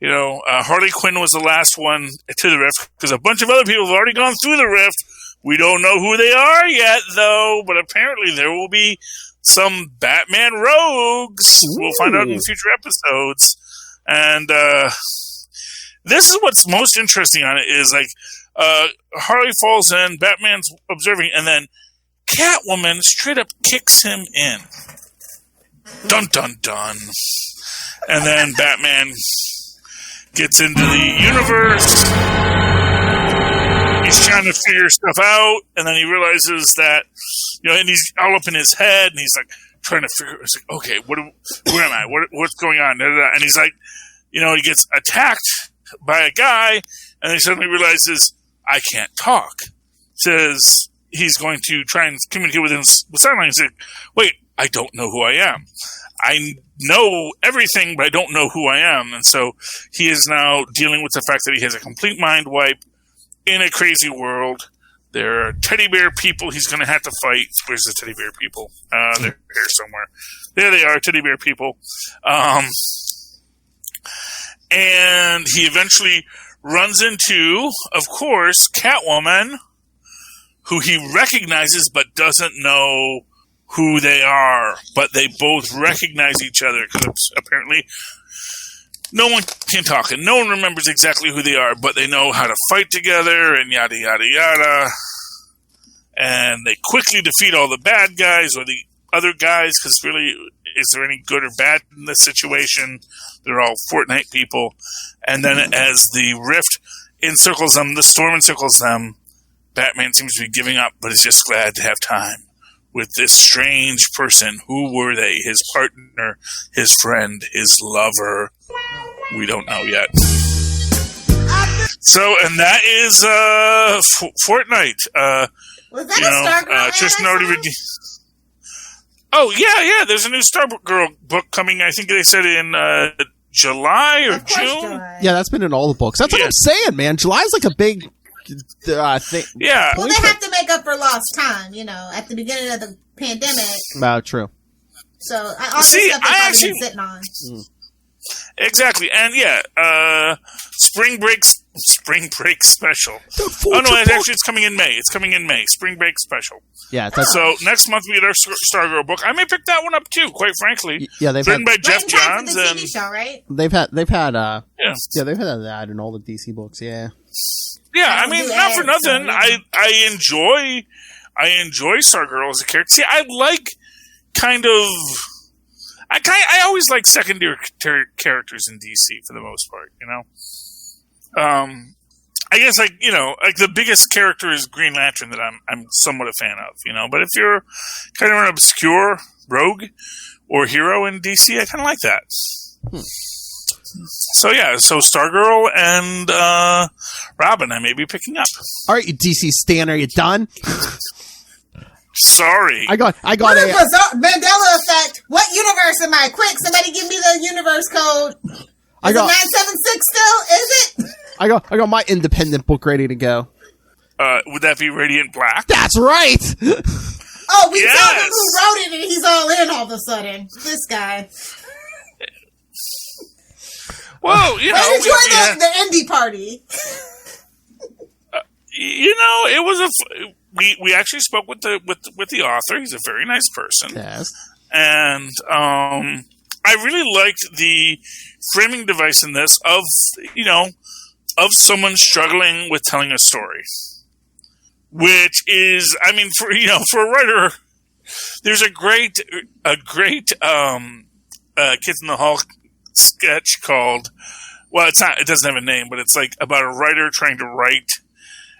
Harley Quinn was the last one to the rift because a bunch of other people have already gone through the rift. We don't know who they are yet, though, but apparently there will be some Batman rogues. Ooh. We'll find out in future episodes. And, this is what's most interesting on it is Harley falls in, Batman's observing, and then Catwoman straight up kicks him in. Dun dun dun. And then Batman gets into the universe. He's trying to figure stuff out, and then he realizes that, and he's all up in his head, and he's trying to figure. It's okay, where am I? What's going on? And he's he gets attacked by a guy, And he suddenly realizes, I can't talk. Says he's going to try and communicate with sign language. He's like, wait, I don't know who I am. I know everything, but I don't know who I am. And so he is now dealing with the fact that he has a complete mind wipe in a crazy world. There are teddy bear people he's going to have to fight. Where's the teddy bear people? They're here somewhere. There they are, teddy bear people. And he eventually runs into, of course, Catwoman, who he recognizes but doesn't know who they are. But they both recognize each other because apparently no one can talk and no one remembers exactly who they are, but they know how to fight together and yada, yada, yada. And they quickly defeat all the bad guys or the other guys because really, is there any good or bad in this situation? They're all Fortnite people. And then as the rift encircles them, the storm encircles them, Batman seems to be giving up, but is just glad to have time with this strange person. Who were they? His partner, his friend, his lover. We don't know yet. So, and that is Fortnite. Was that a Stargirl? Tristan already Oh, yeah. There's a new Stargirl book coming, I think they said in July or June. July. Yeah, that's been in all the books. That's what I'm saying, man. July's like a big thing. Yeah. Well, they have to make up for lost time, at the beginning of the pandemic. True. So, all this stuff they've probably been sitting on. Exactly. And Spring Break special. Oh no, it's coming in May. It's coming in May. Spring Break special. Yeah. So next month we get our Stargirl book. I may pick that one up too, quite frankly. Yeah, they've written by Jeff for Johns the and TV show, right? they've had yeah, they've had that in all the DC books. Yeah. Yeah, I mean, not for nothing. I enjoy Stargirl as a character. See, I like I always like secondary characters in DC for the most part, I guess like the biggest character is Green Lantern that I'm somewhat a fan of, but if you're kind of an obscure rogue or hero in DC, I kind of like that. So Stargirl and Robin I may be picking up. All right, you DC stan, are you done? Sorry. I got what a bizarre Mandela effect. What universe am I? Quick, somebody give me the universe code. Is it 976 still? Is it? I got my independent book ready to go. Would that be Radiant Black? That's right. Oh, we told him who wrote it and he's all in all of a sudden. This guy. Well, join the indie party. It was we actually spoke with the author. He's a very nice person. Yes. And I really liked the framing device in this of someone struggling with telling a story, which is, I mean, for a writer, there's a great Kids in the Hall sketch called, well, it doesn't have a name, but it's like about a writer trying to write.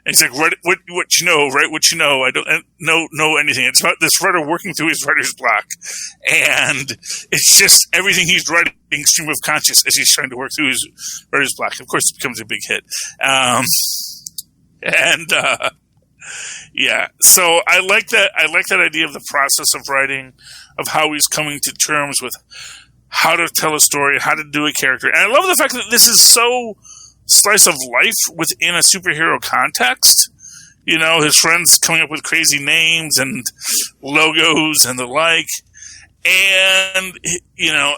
And he's like, write what you know, write what you know. I don't know anything. It's about this writer working through his writer's block. And it's just everything he's writing, stream of conscious as he's trying to work through his writer's block. Of course, it becomes a big hit. So I like that. I like that idea of the process of writing, of how he's coming to terms with how to tell a story, how to do a character. And I love the fact that this is so slice of life within a superhero context. His friends coming up with crazy names and logos and the like. And,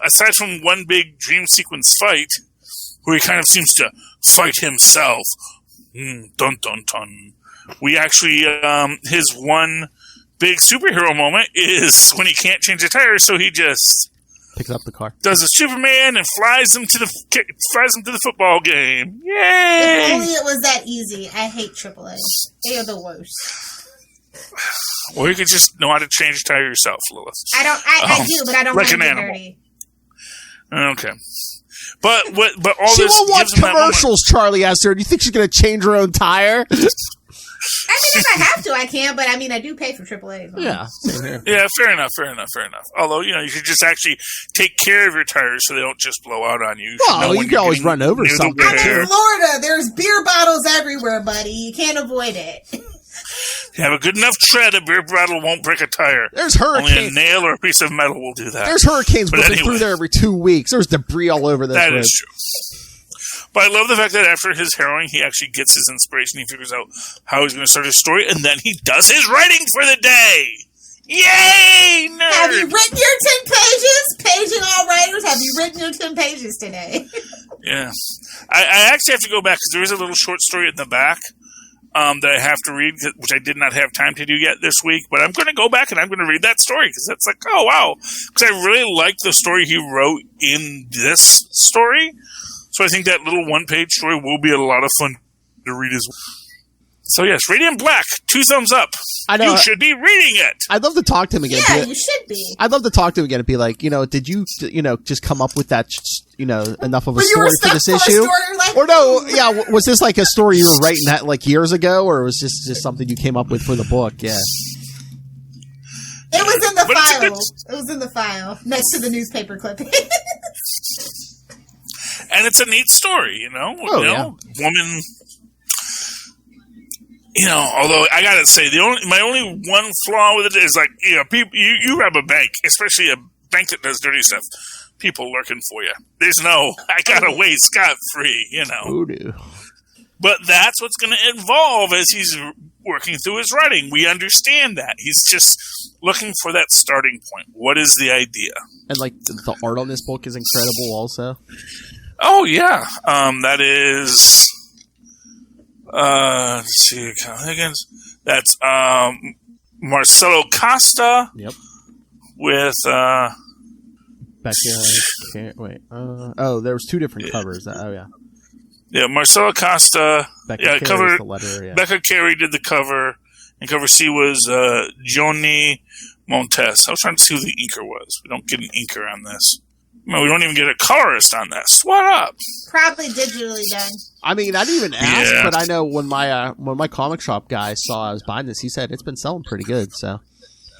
aside from one big dream sequence fight, where he kind of seems to fight himself, dun dun dun, we actually, his one big superhero moment is when he can't change a tire, so he just picks up the car, does a Superman, and flies him to the football game. Yay! If only it was that easy. I hate AAA. They are the worst. Or you could just know how to change a tire yourself, Lilith. I do, but I don't like want an to be animal. dirty. Okay. But all she this won't watch gives him that commercials, Charlie asked her. Do you think she's going to change her own tire? Actually, if I have to, I can. But I mean, I do pay for AAA. Yeah, same here. Yeah, fair enough. Although, you should just actually take care of your tires so they don't just blow out on you. Well, you can always run over something. I'm in Florida. There's beer bottles everywhere, buddy. You can't avoid it. You have a good enough tread, a beer bottle won't break a tire. There's hurricanes. Only a nail or a piece of metal will do that. There's hurricanes whipping through there every 2 weeks. There's debris all over this road. That is true. But I love the fact that after his harrowing, he actually gets his inspiration. He figures out how he's going to start his story, and then he does his writing for the day. Yay, nerd! Have you written your 10 pages? Paging all writers, have you written your 10 pages today? Yeah. I actually have to go back, because there is a little short story at the back that I have to read, which I did not have time to do yet this week. But I'm going to go back and I'm going to read that story, because that's like, oh, wow. Because I really like the story he wrote in this story. So I think that little one-page story will be a lot of fun to read as well. So yes, Radiant Black, 2 thumbs up. I know. You should be reading it. I'd love to talk to him again. Yeah, you should be. I'd love to talk to him again and be like, did you, just come up with that, enough of a story for this issue? Or no, yeah, was this like a story you were writing that like years ago, or was this just something you came up with for the book? Yeah. It was in the file. It was in the file next to the newspaper clipping. And it's a neat story, yeah. Woman. Although I gotta say, my only one flaw with it is like, people, you rob a bank, especially a bank that does dirty stuff. People lurking for you. There's no, I got away scot-free, Voodoo. But that's what's going to evolve as he's working through his writing. We understand that. He's just looking for that starting point. What is the idea? And like the art on this book is incredible also. Oh, yeah. That is... let's see, Higgins. That's Marcelo Costa. Yep. With Becca. Wait. There was 2 different covers. Oh yeah. Yeah, Marcelo Costa. Becca cover. The letter, yeah. Becca Carey did the cover, and cover C was Joni Montes. I was trying to see who the inker was. We don't get an inker on this. No, we don't even get a colorist on this. What up? Probably digitally done. I mean, I didn't even ask, but I know when my comic shop guy saw I was buying this, he said it's been selling pretty good. So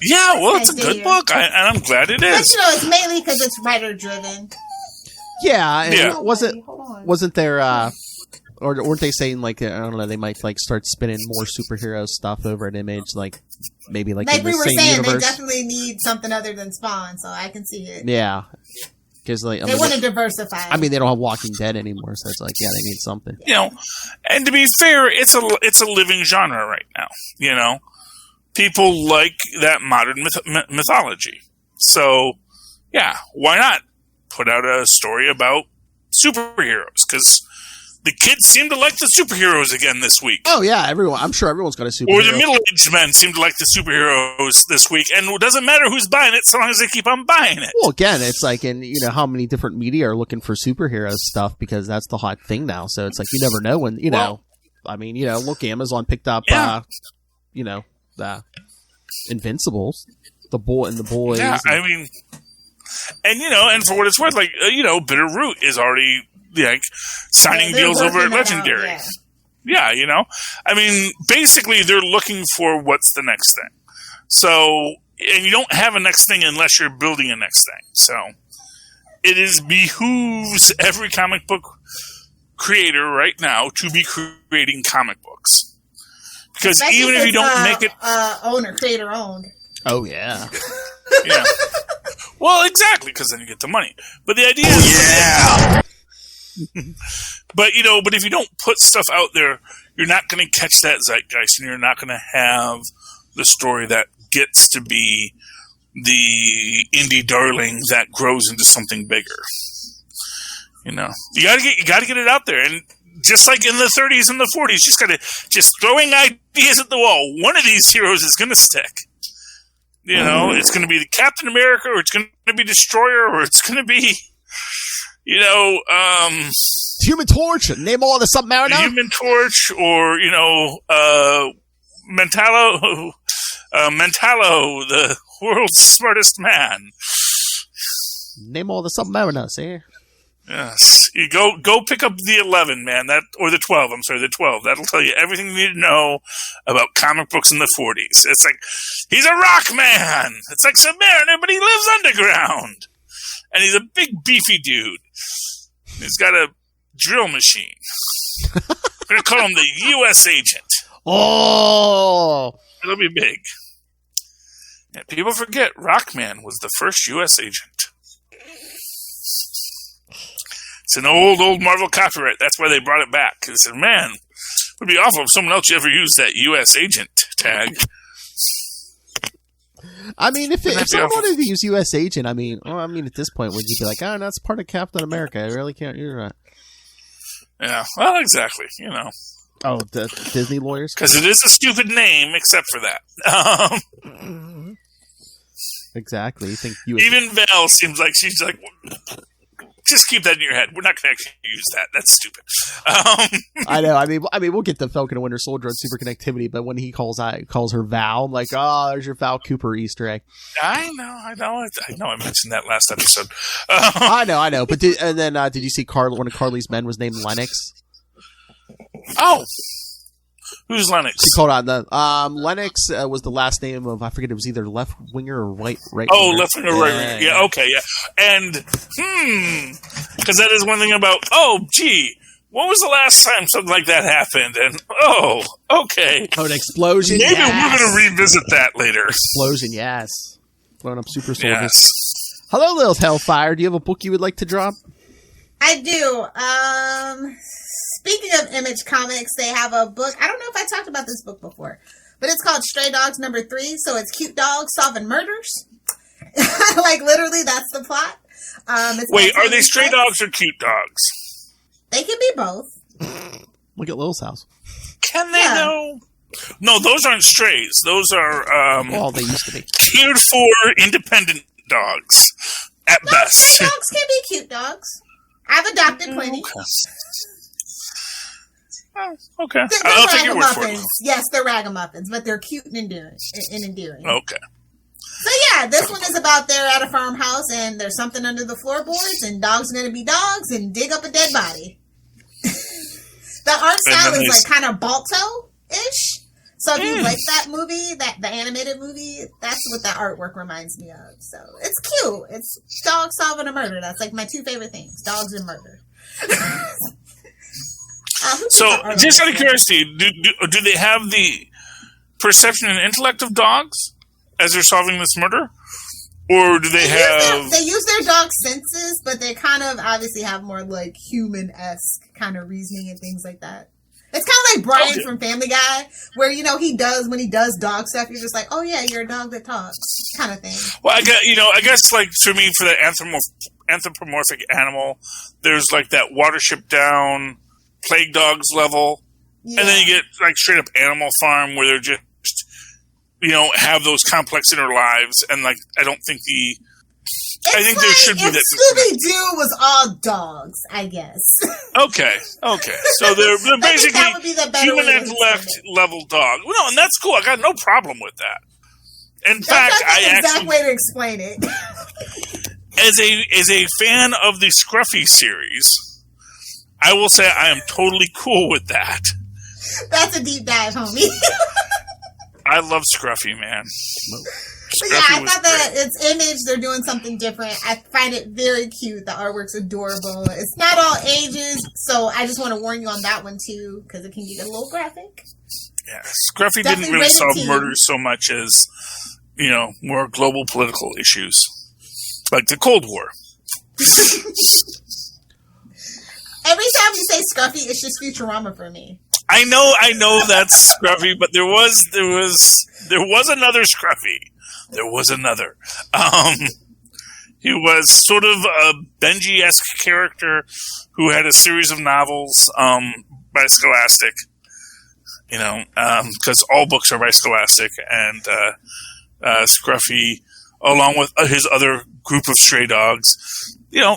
yeah, well, it's a good book, and I'm glad it is. But it's mainly because it's writer driven. Yeah, and wasn't there? Or weren't they saying like, I don't know, they might like start spinning more superhero stuff over at Image, like maybe like in we the were same saying, universe? they definitely need something other than Spawn, so I can see it. Yeah. Because they want to diversify. I mean, they don't have Walking Dead anymore, so it's like, yeah, they need something. And to be fair, it's a living genre right now. People like that modern mythology. So, yeah, why not put out a story about superheroes? Because the kids seem to like the superheroes again this week. Oh, yeah, I'm sure everyone's got a superhero. Or the middle-aged men seem to like the superheroes this week. And it doesn't matter who's buying it, so long as they keep on buying it. Well, again, it's like, how many different media are looking for superhero stuff, because that's the hot thing now. So it's like, you never know when, I mean, look, Amazon picked up, the Invincibles, the boys. Yeah, I mean, and for what it's worth, like, Bitterroot is already, like, signing deals over at Legendary. Yeah, I mean, basically they're looking for what's the next thing. So, and you don't have a next thing unless you're building a next thing. So, it behooves every comic book creator right now to be creating comic books. Because even if you don't make it... creator owned. Oh, yeah. Yeah. Well, exactly, because then you get the money. But the idea is... Yeah! But if you don't put stuff out there, you're not going to catch that zeitgeist, and you're not going to have the story that gets to be the indie darling that grows into something bigger. You got to get it out there, and just like in the 30s and the 40s, just throwing ideas at the wall. One of these heroes is going to stick. It's going to be the Captain America, or it's going to be Destroyer, or it's going to be. Human Torch, name all the Submariner. Human Torch, or, Mentalo, the world's smartest man. Name all the Submariners, eh? Yes, You go pick up the 11, man. Or the 12. I'm sorry, the 12. That'll tell you everything you need to know about comic books in the 40s. It's like he's a rock man. It's like Submariner, but he lives underground, and he's a big beefy dude. He's got a drill machine. We're gonna call him the U.S. agent. Oh, it'll be big. And people forget Rockman was the first U.S. agent. It's an old Marvel copyright. That's why they brought it back. They said, man, it would be awful if someone else ever used that U.S. agent tag. I mean, if someone wanted to use U.S. agent, at this point, would you be like, oh, that's part of Captain America? I really can't use that. Yeah, well, exactly. Oh, the Disney lawyers? Because it is a stupid name, except for that. Exactly. You think even Val seems like she's like, just keep that in your head. We're not going to actually use that. That's stupid. I know. I mean, we'll get the Falcon and Winter Soldier on Super Connectivity, but when he calls her Val, I'm like, oh, there's your Val Cooper Easter egg. I know. I mentioned that last episode. I know. But did you see one of Carly's men was named Lennox? Oh. Who's Lennox? She called out Lennox was the last name of, I forget, it was either left winger or right winger. Oh, left winger, right winger. Yeah, okay, yeah. And, because that is one thing about, when was the last time something like that happened? And, okay. Oh, an explosion? Maybe we're going to revisit that later. Explosion, yes. Blowing up super soldiers. Yes. Hello, Lil Hellfire. Do you have a book you would like to drop? I do. Speaking of Image Comics, they have a book. I don't know if I talked about this book before, but it's called Stray Dogs #3. So it's cute dogs solving murders. Like, literally, that's the plot. Wait, are they stray dogs or cute dogs? They can be both. Look at Lil's house. Can they, though? No, those aren't strays. Those are, they used to be. cared for independent dogs, at best. Stray dogs can be cute dogs. I've adopted plenty. Okay. They're I'll take your word for it. ragamuffins. Yes, they're ragamuffins, but they're cute and endearing. Okay. So yeah, this one is about they're at a farmhouse and there's something under the floorboards and dogs are going to be dogs and dig up a dead body. The art style is like kind of Balto-ish. So if you like that movie, the animated movie, that's what that artwork reminds me of. So it's cute. It's dogs solving a murder. That's like my two favorite things: dogs and murder. So, just out of curiosity, do they have the perception and intellect of dogs as they're solving this murder? Or do they have... They use their dog senses, but they kind of obviously have more like human-esque kind of reasoning and things like that. It's kind of like Brian from Family Guy, where, when he does dog stuff, you're just like, oh yeah, you're a dog that talks, kind of thing. Well, I guess like for me, for the anthropomorphic animal, there's like that Watership Down... Plague Dogs level, and then you get like straight up Animal Farm where they're just have those complex inner lives, and like I think there should be that. Scooby-Doo was all dogs, I guess. Okay, so they're basically that would be the better human intellect level dog. Well, no, and that's cool. I got no problem with that. In fact, that's the exact way to explain it. as a fan of the Scruffy series, I will say I am totally cool with that. That's a deep dive, homie. I love Scruffy, man. But yeah, I thought that it's Image. They're doing something different. I find it very cute. The artwork's adorable. It's not all ages, so I just want to warn you on that one, too, because it can get a little graphic. Yeah, Scruffy didn't really solve murders so much as, more global political issues. Like the Cold War. Every time you say Scruffy, it's just Futurama for me. I know that's Scruffy, but there was another Scruffy. There was another. He was sort of a Benji-esque character who had a series of novels by Scholastic. Because all books are by Scholastic, and Scruffy, along with his other group of stray dogs,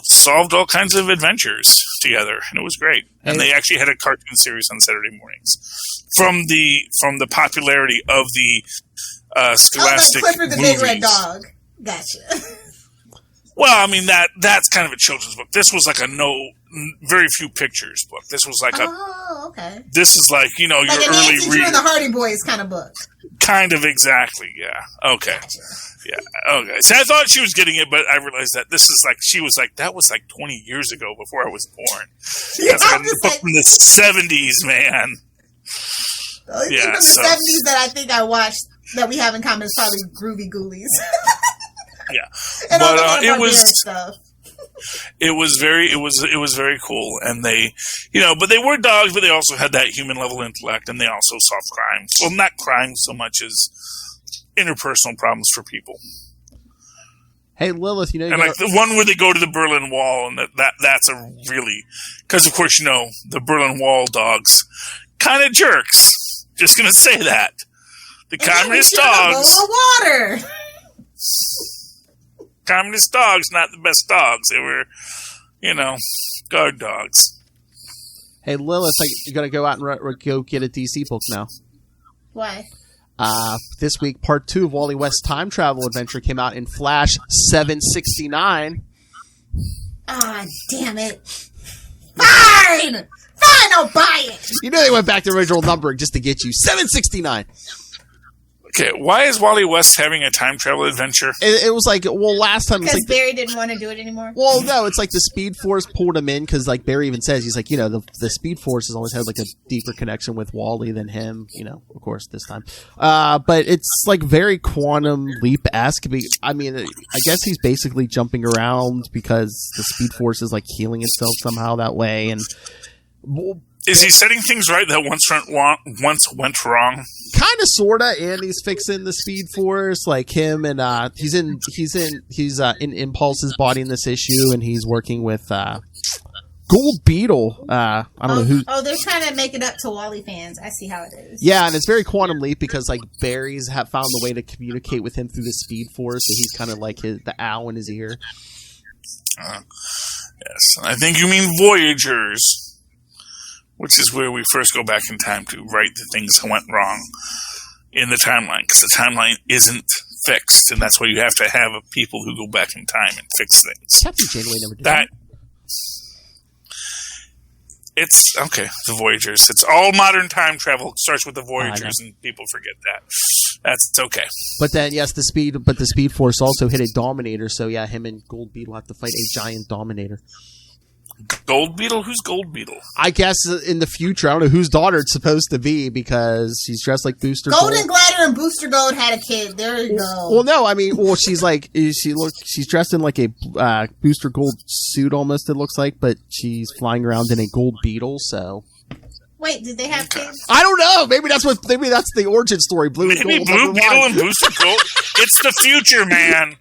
solved all kinds of adventures together, and it was great. And they actually had a cartoon series on Saturday mornings from the popularity of the Scholastic Clifford the movies. Big Red Dog. Gotcha. Well, I mean that's kind of a children's book. This was like very few pictures book. This was like okay. This is like your like an early Nancy Drew and the Hardy Boys kind of book. Kind of exactly, yeah. Okay, yeah, okay. So I thought she was getting it, but I realized that this is like she was like that was like 20 years ago before I was born. Yeah, that's like a book from the 70s, man. The only thing from the 70s that I think I watched that we have in common is probably Groovy Ghoulies. Yeah, and but all the it was stuff. It was very cool, and they, but they were dogs, but they also had that human level intellect, and they also solved crimes. Well, not crimes so much as interpersonal problems for people. Hey Lilith, and like the one where they go to the Berlin Wall, and that's a really, because of course the Berlin Wall dogs, kind of jerks. Just gonna say that the communist dogs. Water. Communist dogs, not the best dogs. They were, guard dogs. Hey, Lilith, you gotta go out and go get a DC book now. Why? This week, part 2 of Wally West's time travel adventure came out in Flash 769. Ah, damn it. Fine, I'll buy it. You know they went back to original numbering just to get you. 769. Okay, why is Wally West having a time travel adventure? It was like, last time... Because Barry didn't want to do it anymore? Well, no, it's like the Speed Force pulled him in, because like Barry even says, he's like, the Speed Force has always had like a deeper connection with Wally than him, of course, this time. But it's like very Quantum Leap-esque. I mean, I guess he's basically jumping around because the Speed Force is like healing itself somehow that way, and... Is he setting things right that once went wrong? Kind of, sorta, and he's fixing the Speed Force, like him, and he's in Impulse's body in this issue, and he's working with Gold Beetle. I don't know who. Oh, they're trying to make it up to Wally fans. I see how it is. Yeah, and it's very Quantum Leap because like Barry's have found the way to communicate with him through the Speed Force, so he's kind of like the owl in his ear. Yes, I think you mean Voyagers. Which is where we first go back in time to right the things that went wrong in the timeline, because the timeline isn't fixed, and that's why you have to have people who go back in time and fix things. Captain Janeway never did that. It's okay. The Voyagers. It's all modern time travel. It starts with the Voyagers, and people forget that. It's okay. But then, yes, the Speed Force also hit a Dominator. So yeah, him and Gold Beetle have to fight a giant Dominator. Gold Beetle? Who's Gold Beetle? I guess in the future, I don't know whose daughter it's supposed to be because she's dressed like Booster Gold. Golden Glider and Booster Gold had a kid. There you go. Well, no, I mean, she's dressed in like a Booster Gold suit almost, it looks like, but she's flying around in a Gold Beetle, so. Wait, did they have kids? I don't know. Maybe that's the origin story. Blue and Gold. Blue Beetle and Booster Gold. It's the future, man.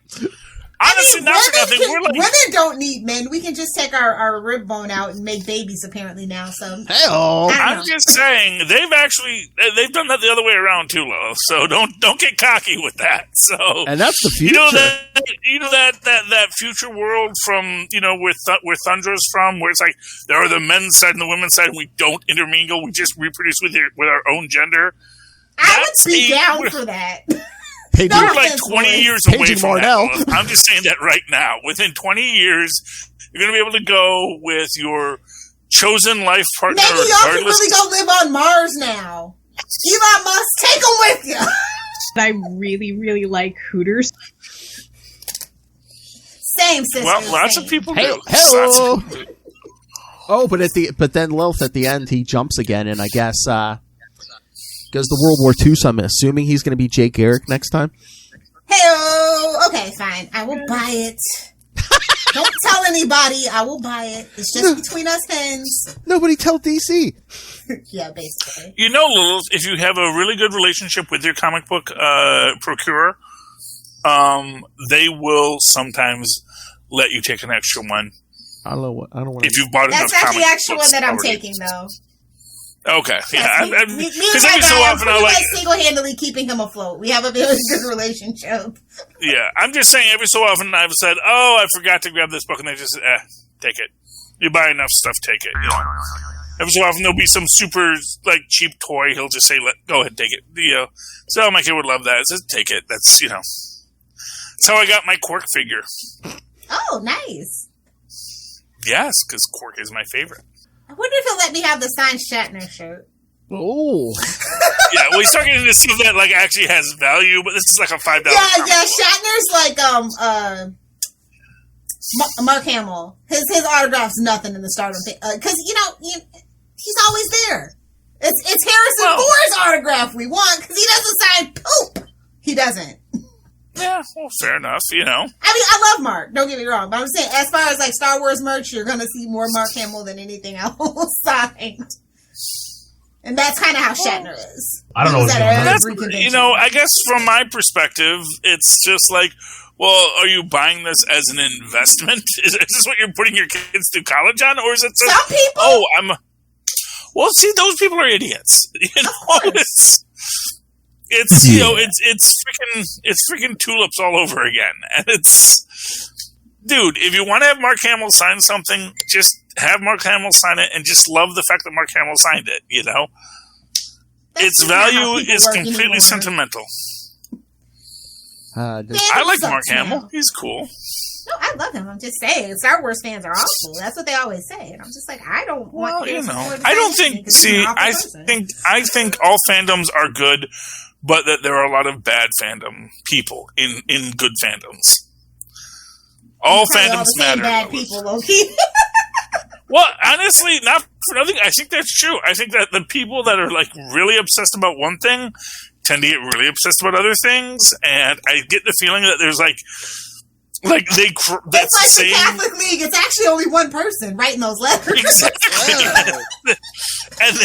Honestly, women don't need men. We can just take our rib bone out and make babies apparently now. So I'm just saying they've done that the other way around too, Lo. So don't get cocky with that. So and that's the future. You know that future world from where Thundra's from, where it's like there are the men's side and the women's side, and we don't intermingle. We just reproduce with our own gender. I would be down for that. We're like 20 years away from that. I'm just saying that right now. Within 20 years, you're going to be able to go with your chosen life partner. Maybe y'all can really go live on Mars now. Elon Musk, take them with you. I really, really like Hooters. Same, sister. Well, lots of people do. Hello. Oh, but then Lilith at the end, he jumps again, and I guess goes to World War II, so I'm assuming he's going to be Jay Garrick next time. Hey-oh! Okay, fine. I will buy it. Don't tell anybody. I will buy it. It's just between us hens. Nobody tell DC. Yeah, basically. Lilith, if you have a really good relationship with your comic book procurer, they will sometimes let you take an extra one. I don't want. If you've bought enough comic books. That's not the extra one that I'm taking, though. Okay. Yeah, because every so often I like single-handedly keeping him afloat. We have a very good relationship. Yeah, I'm just saying every so often I've said, "Oh, I forgot to grab this book," and they just take it. You buy enough stuff, take it. Every so often there'll be some super cheap toy. He'll just say, "Go ahead, take it." So my kid would love that. He says, "Take it." That's that's how I got my Quirk figure. Oh, nice. Yes, because Quark is my favorite. I wonder if he'll let me have the signed Shatner shirt. Oh. Yeah, well, you start getting into stuff that like actually has value, but this is like a $5. Yeah. Shatner's like Mark Hamill. His autograph's nothing in the Stardom thing because he's always there. It's Harrison Ford's autograph we want because he doesn't sign poop. He doesn't. Yeah, well, fair enough. I mean, I love Mark. Don't get me wrong, but I'm saying as far as like Star Wars merch, you're gonna see more Mark Hamill than anything else signed. And that's kind of how Shatner is. I don't know what's going on. I guess from my perspective, it's just like, well, are you buying this as an investment? Is this what you're putting your kids through college on? Or is it some people? Well, see, those people are idiots. It's freaking tulips all over again. And dude, if you want to have Mark Hamill sign something, just have Mark Hamill sign it and just love the fact that Mark Hamill signed it, Its value is completely sentimental. I like Mark Hamill. He's cool. No, I love him. I'm just saying, Star Wars fans are awful. That's what they always say. And I'm just like, I don't want I don't think, I think all fandoms are good, but that there are a lot of bad fandom people in good fandoms. All fandoms matter. Bad people, Loki. Well, honestly, not for nothing. I think that's true. I think that the people that are like really obsessed about one thing tend to get really obsessed about other things, and I get the feeling that there's it's like the Catholic League. It's actually only one person writing those letters. Exactly. And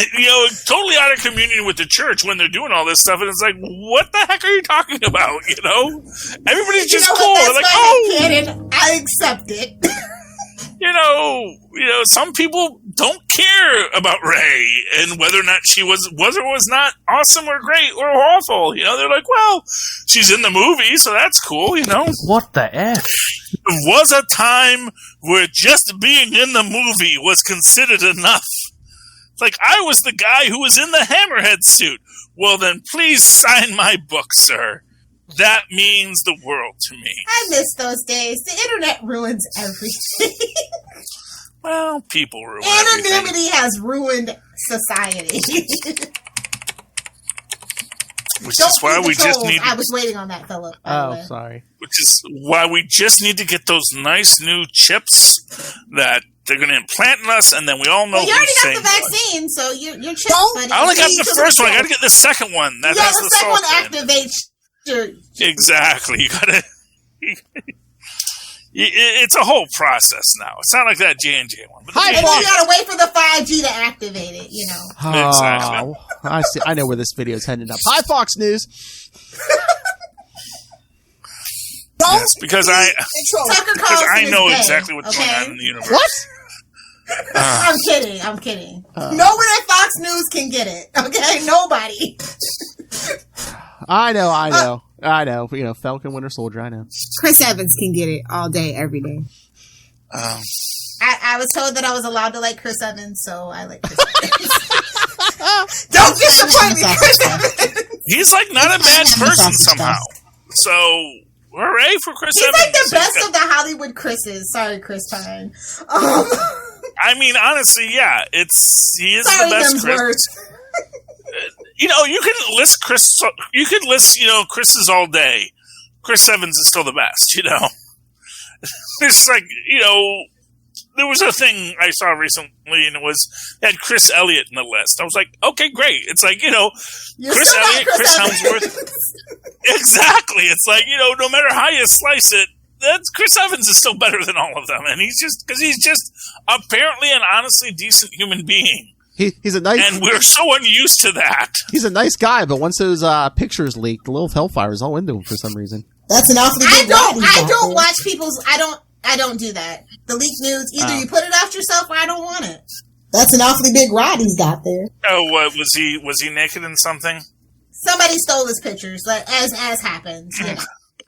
totally out of communion with the church when they're doing all this stuff, and it's like, what the heck are you talking about? Everybody's just cool. They're like, canon. I accept it. Some people don't care about Rey and whether or not she was or was not awesome or great or awful. They're like, well, she's in the movie, so that's cool. What the F? There was a time where just being in the movie was considered enough. Like, I was the guy who was in the Hammerhead suit. Well, then please sign my book, sir. That means the world to me. I miss those days. The internet ruins everything. Well, people ruin everything. Anonymity has ruined society. Which is why we just need... I was waiting on that, Philip. Oh, sorry. Which is why we just need to get those nice new chips that they're going to implant in us, and then we all know. Well, you already got the vaccine, so you're chips. I only got the first one. I got to get the second one. The second one activates your... Exactly. You got to... It's a whole process now. It's not like that J&J one. And then you got to wait for the 5G to activate it, Exactly. I see. I know where this video is heading up. Hi, Fox News. Yes, because I know exactly what's going on in the universe. What? I'm kidding. No one at Fox News can get it. Okay, nobody. I know. Falcon, Winter Soldier. I know. Chris Evans can get it all day, every day. I was told that I was allowed to like Chris Evans, so I like Chris Evans. Don't disappoint me, Chris Evans. He's like not a bad person somehow. So, hooray for Chris Evans. He's like the best of the Hollywood Chris's. Sorry, Chris Pine. I mean, honestly, yeah. He is the best Chris. You can list Chris. You could list, Chris's all day. Chris Evans is still the best. It's like there was a thing I saw recently, and it was they had Chris Elliott in the list. I was like, okay, great. It's like Chris Elliott, Chris Hemsworth. Exactly. It's like no matter how you slice it, Chris Evans is still better than all of them, and he's just apparently an honestly decent human being. He's a nice, and we're so unused to that. He's a nice guy, but once those pictures leaked, the little hellfire is all into him for some reason. That's an awfully big I don't watch people's. I don't do that. The leaked news. Either you put it out yourself, or I don't want it. That's an awfully big rod he's got there. Oh, what was he? Was he naked in something? Somebody stole his pictures, as happens.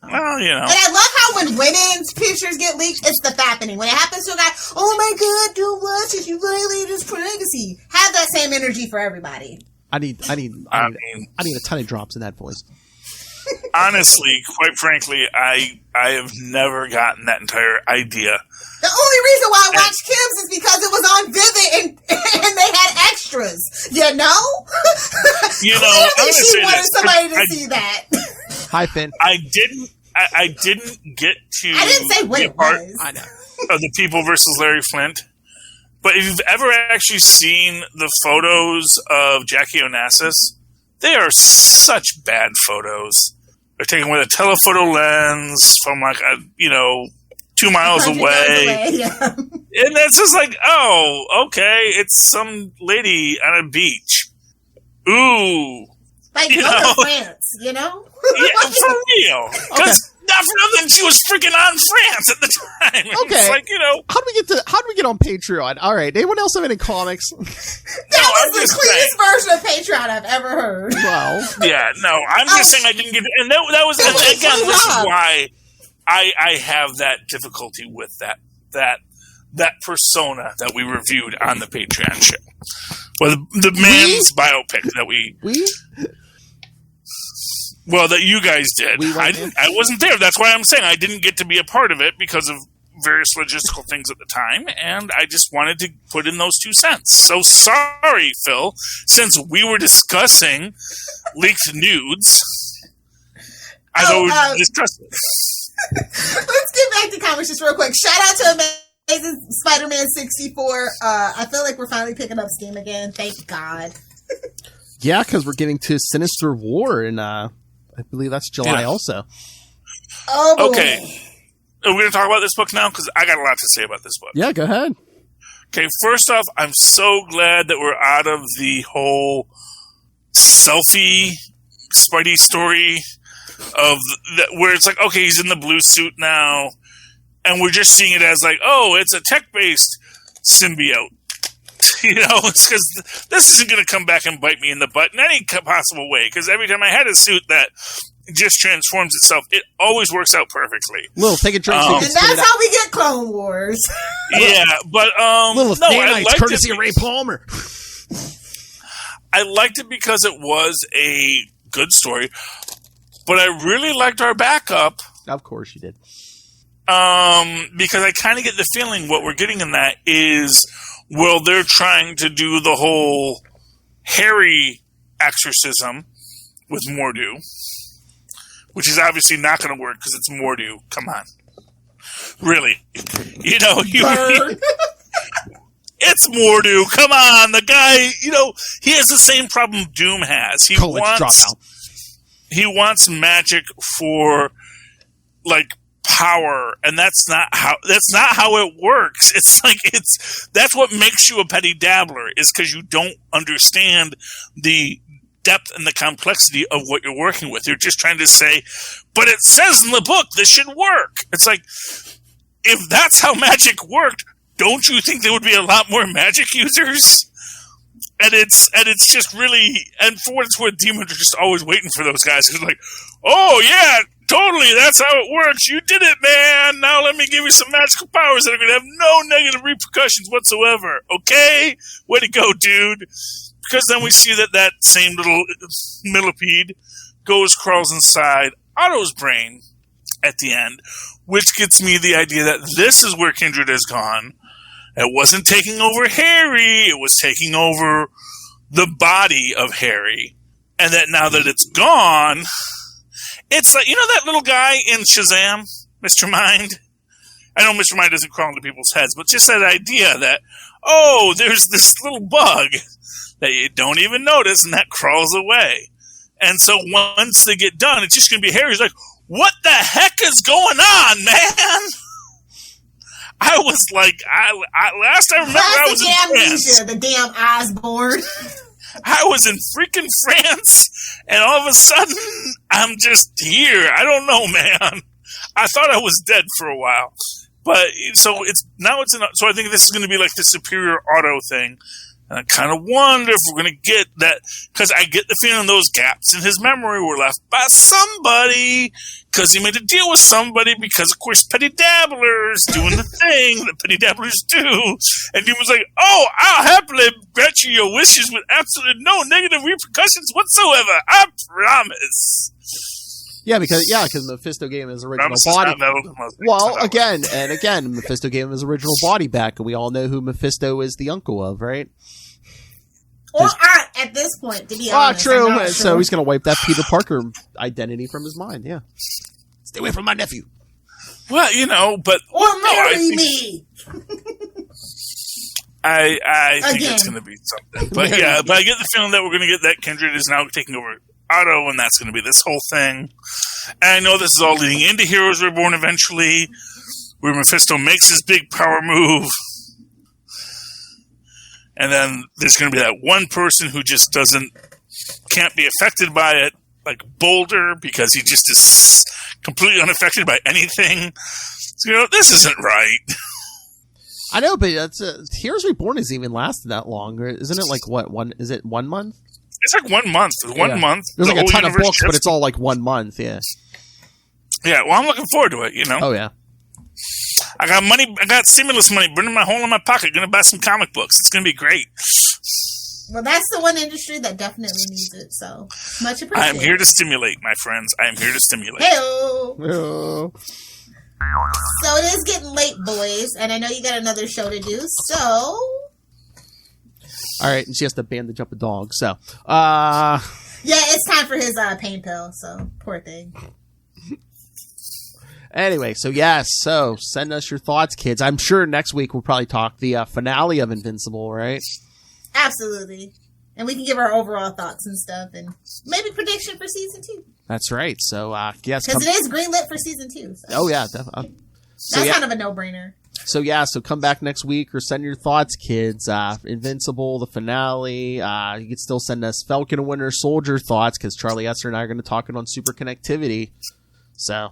Well, And I love how when women's pictures get leaked, it's the fappening. When it happens to a guy, oh my god, don't watch it, you violated his privacy. Have that same energy for everybody. I need a ton of drops in that voice. honestly, quite frankly, I have never gotten that entire idea. The only reason why I watched Kim's is because it was on Vivid and they had extras. You know? Clearly she wanted somebody to see that. Hi, Finn. I didn't get to. I didn't say what it was. I know. Of the People versus Larry Flint. But if you've ever actually seen the photos of Jackie Onassis, they are such bad photos. They're taken with a telephoto lens from 2 miles away. Yeah. And that's just like, oh, okay, it's some lady on a beach. Ooh. Like, go to France, you know? Yeah, for real. Because not for nothing, she was freaking on France at the time. Okay. It's like, How do we get on Patreon? All right. Anyone else have any comics? That was the cleanest version of Patreon I've ever heard. Well. Yeah, no, I'm just saying I didn't get it. And that was, again, this is why I have that difficulty with that persona that we reviewed on the Patreon show. Well, the man's biopic that that you guys did. I wasn't there. That's why I'm saying I didn't get to be a part of it because of various logistical things at the time, and I just wanted to put in those 2 cents. So sorry, Phil, since we were discussing leaked nudes. I thought we were discussing. Let's get back to comics just real quick. Shout out to Amazing Spider-Man 64. I feel like we're finally picking up steam again. Thank God. Yeah, because we're getting to Sinister War, and I believe that's July also. Oh, boy. Okay. Are we going to talk about this book now? Because I got a lot to say about this book. Yeah, go ahead. Okay, first off, I'm so glad that we're out of the whole selfie Spidey story where it's like, okay, he's in the blue suit now, and we're just seeing it as like, oh, it's a tech-based symbiote. It's because this isn't going to come back and bite me in the butt in any possible way, because every time I had a suit that just transforms itself, it always works out perfectly. Lil, take a drink. And that's how we get Clone Wars. Yeah, but Lil, I liked courtesy of Ray Palmer. I liked it because it was a good story, but I really liked our backup. Of course you did. Because I kind of get the feeling what we're getting in that is, well, they're trying to do the whole Harry exorcism with Mordo, which is obviously not going to work because it's Mordo. Come on. Really. It's Mordo. Come on. The guy, he has the same problem Doom has. He wants magic for, power, and that's not how it works. That's what makes you a petty dabbler, is because you don't understand the depth and the complexity of what you're working with. You're just trying to say, but it says in the book this should work. It's like, if that's how magic worked, don't you think there would be a lot more magic users? And it's just really, and for what it's worth, demons are just always waiting for those guys who's like, oh yeah, totally, that's how it works. You did it, man. Now let me give you some magical powers that are going to have no negative repercussions whatsoever. Okay? Way to go, dude. Because then we see that same little millipede crawls inside Otto's brain at the end, which gets me the idea that this is where Kindred has gone. It wasn't taking over Harry, it was taking over the body of Harry. And that now that it's gone, it's like, that little guy in Shazam, Mr. Mind? I know Mr. Mind doesn't crawl into people's heads, but just that idea that, oh, there's this little bug that you don't even notice, and that crawls away. And so once they get done, it's just going to be Harry's like, what the heck is going on, man? I was like, last I remember, I was in France. The damn Osborne. I was in freaking France, and all of a sudden, I'm just here. I don't know, man. I thought I was dead for a while. But, so I think this is going to be like the Superior Auto thing. And I kind of wonder if we're going to get that, because I get the feeling those gaps in his memory were left by somebody, because he made a deal with somebody, because, of course, petty dabblers doing the thing that petty dabblers do. And he was like, oh, I'll happily grant you your wishes with absolutely no negative repercussions whatsoever. I promise. Yeah, because Mephisto gave him his original body. Again, Mephisto gave him his original body back, and we all know who Mephisto is the uncle of, right? Or aunt at this point, to be honest. True. So he's going to wipe that Peter Parker identity from his mind, yeah. Stay away from my nephew. Well, but... Or marry me! I think it's going to be something. But but I get the feeling that we're going to get that Kindred is now taking over Otto, and that's going to be this whole thing. And I know this is all leading into Heroes Reborn eventually, where Mephisto makes his big power move. And then there's going to be that one person who just can't be affected by it, like Boulder, because he just is completely unaffected by anything. So, this isn't right. I know, but Heroes Reborn hasn't even lasted that long. Isn't it like, is it 1 month? It's like 1 month. Month. There's like a ton of books, but it's all like 1 month, yeah. Yeah, well, I'm looking forward to it, Oh, yeah. I got money. I got stimulus money burning my hole in my pocket. Going to buy some comic books. It's going to be great. Well, that's the one industry that definitely needs it. So much appreciated. I am here to stimulate, my friends. I am here to stimulate. Hey-o. So it is getting late, boys, and I know you got another show to do. So, all right, and she has to bandage up a dog. So, yeah, it's time for his pain pill. So poor thing. Anyway, so send us your thoughts, kids. I'm sure next week we'll probably talk the finale of Invincible, right? Absolutely. And we can give our overall thoughts and stuff, and maybe prediction for season 2. That's right. So, yes. Because it is greenlit for season 2. So. Oh, yeah. Definitely. That's kind of a no-brainer. So come back next week or send your thoughts, kids. Invincible, the finale. You can still send us Falcon and Winter Soldier thoughts, because Charlie Esser and I are going to talk it on Super Connectivity. So,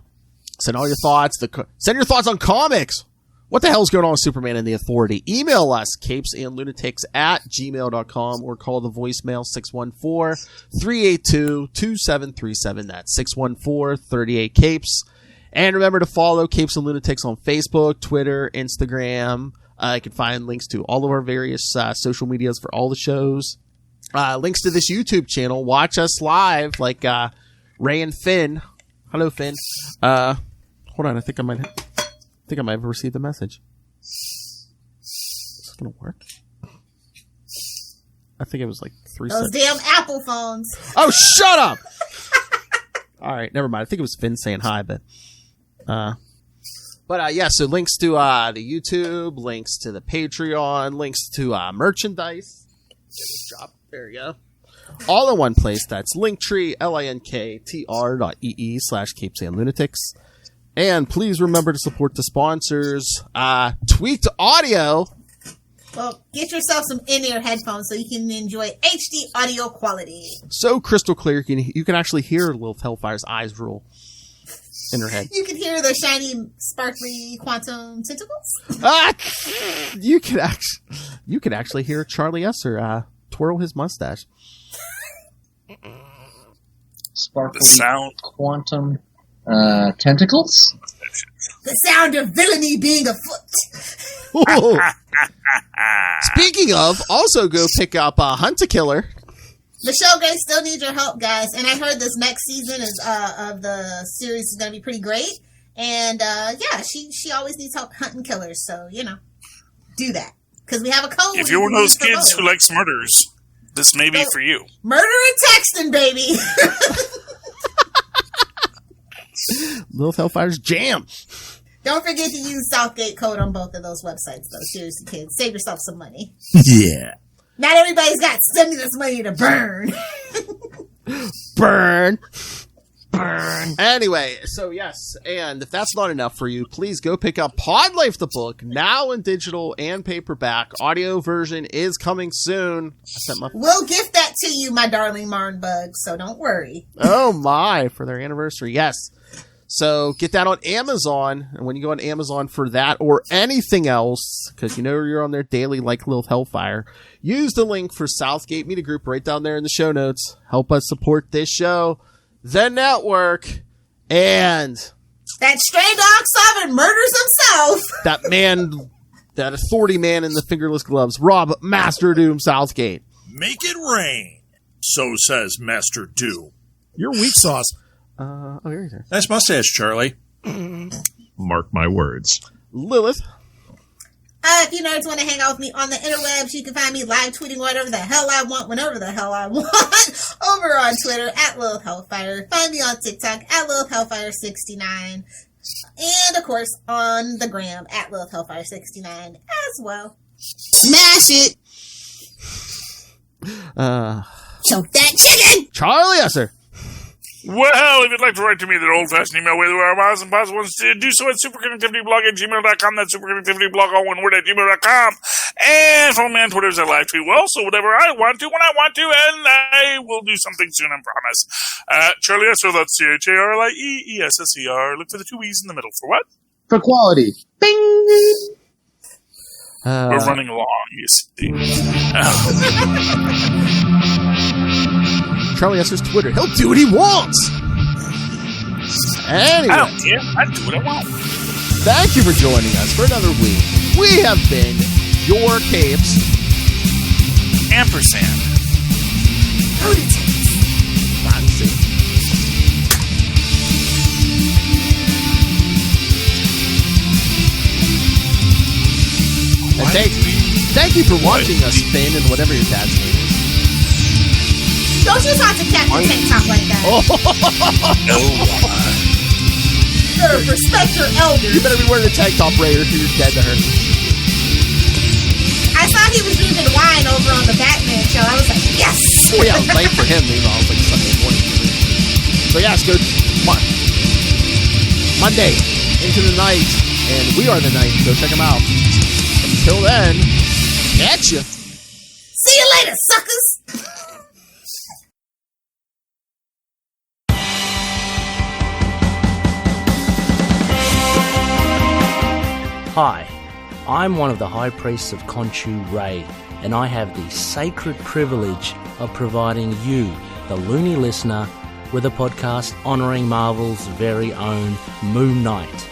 send all your thoughts. Send your thoughts on comics. What the hell's going on with Superman and the Authority? Email us, capesandlunatics@gmail.com, or call the voicemail 614-382-2737. That's 614-38-CAPES. And remember to follow Capes and Lunatics on Facebook, Twitter, Instagram. You can find links to all of our various social medias for all the shows. Links to this YouTube channel. Watch us live, like Ray and Finn. Hello, Finn. Hold on, I think I might have received a message. Is this gonna work? I think it was like 3 Those seconds. damn Apple phones. Oh, shut up! All right, never mind. I think it was Finn saying hi, but so links to the YouTube, links to the Patreon, links to merchandise. Drop. There you go. All in one place. That's Linktree, linktr.ee/capesandlunatics. And please remember to support the sponsors. Tweaked Audio. Well, get yourself some in-ear headphones so you can enjoy HD audio quality. So crystal clear, you can actually hear Lil Hellfire's eyes roll in her head. You can hear the shiny, sparkly quantum tentacles. You can actually hear Charlie Esser twirl his mustache. Sparkly The sound. quantum tentacles. The sound of villainy being afoot. Speaking of, also go pick up Hunt-A-Killer. Michelle Gray still needs your help, guys. And I heard this next season of the series is going to be pretty great. And she always needs help hunting killers. So, do that. Because we have a code. If you're one of those kids who likes murders, this may be for you. Murder and texting, baby. Lil Hellfire's jam. Don't forget to use Southgate code on both of those websites, though. Seriously, kids. Save yourself some money. Yeah. Not everybody's got stimulus money to burn. Burn. Anyway, so yes, and if that's not enough for you, please go pick up Pod Life the book, now in digital and paperback. Audio version is coming soon. We'll gift that to you, my darling Marn Bug, so don't worry. Oh my, for their anniversary, yes. So get that on Amazon, and when you go on Amazon for that or anything else, because you're on there daily like Lil Hellfire, use the link for Southgate Media Group right down there in the show notes. Help us support this show, the network, and that stray dog Simon murders himself. that authority man in the fingerless gloves, Rob Master Doom Southgate. Make it rain, so says Master Doom. Your weak sauce. Here's her. Nice mustache, Charlie. Mark my words. Lilith. If you nerds want to hang out with me on the interwebs, you can find me live tweeting whatever the hell I want, whenever the hell I want, over on Twitter at Lilith Hellfire. Find me on TikTok at Lilith Hellfire69. And, of course, on the gram at Lilith Hellfire69 as well. Smash it! Choke that chicken! Charlie Esser. Well, if you'd like to write to me the old-fashioned email way, where I was impossible to do so at superconnectivityblog@gmail.com. That's superconnectivityblog, all one word, at gmail.com. And follow me on Twitter as I live tweet. Well, so whatever I want to, when I want to, and I will do something soon, I promise. Charlie Esser, that's CHARLIEESSER. Look for the two E's in the middle. For what? For quality. Bing! We're running along, you see. Charlie Esser's Twitter. He'll do what he wants. Anyway. I don't care. I do what I want. Thank you for joining us for another week. We have been your capes. Ampersand. Lunatics. Fancy. And thank you for watching us, Finn, and whatever your dad's name is. Don't you talk to Captain Tank Top like that. Respect your elders. You better be wearing a tank top, Raider, if you're dead to her. I saw he was drinking wine over on the Batman show. I was like, yes! Well, yeah, it was late for him. Meanwhile, it was like Sunday morning for me. So, yes, good. Monday, into the night, and we are the night. Go check them out. Until then, catch ya. See you later, suckers! Hi, I'm one of the High Priests of Khonshu Ray, and I have the sacred privilege of providing you, the loony listener, with a podcast honouring Marvel's very own Moon Knight.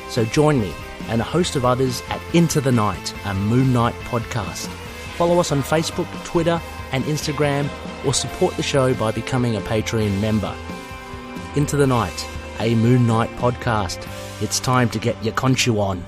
So join me and a host of others at Into the Night, a Moon Knight podcast. Follow us on Facebook, Twitter and Instagram, or support the show by becoming a Patreon member. Into the Night, a Moon Knight podcast. It's time to get your Khonshu on.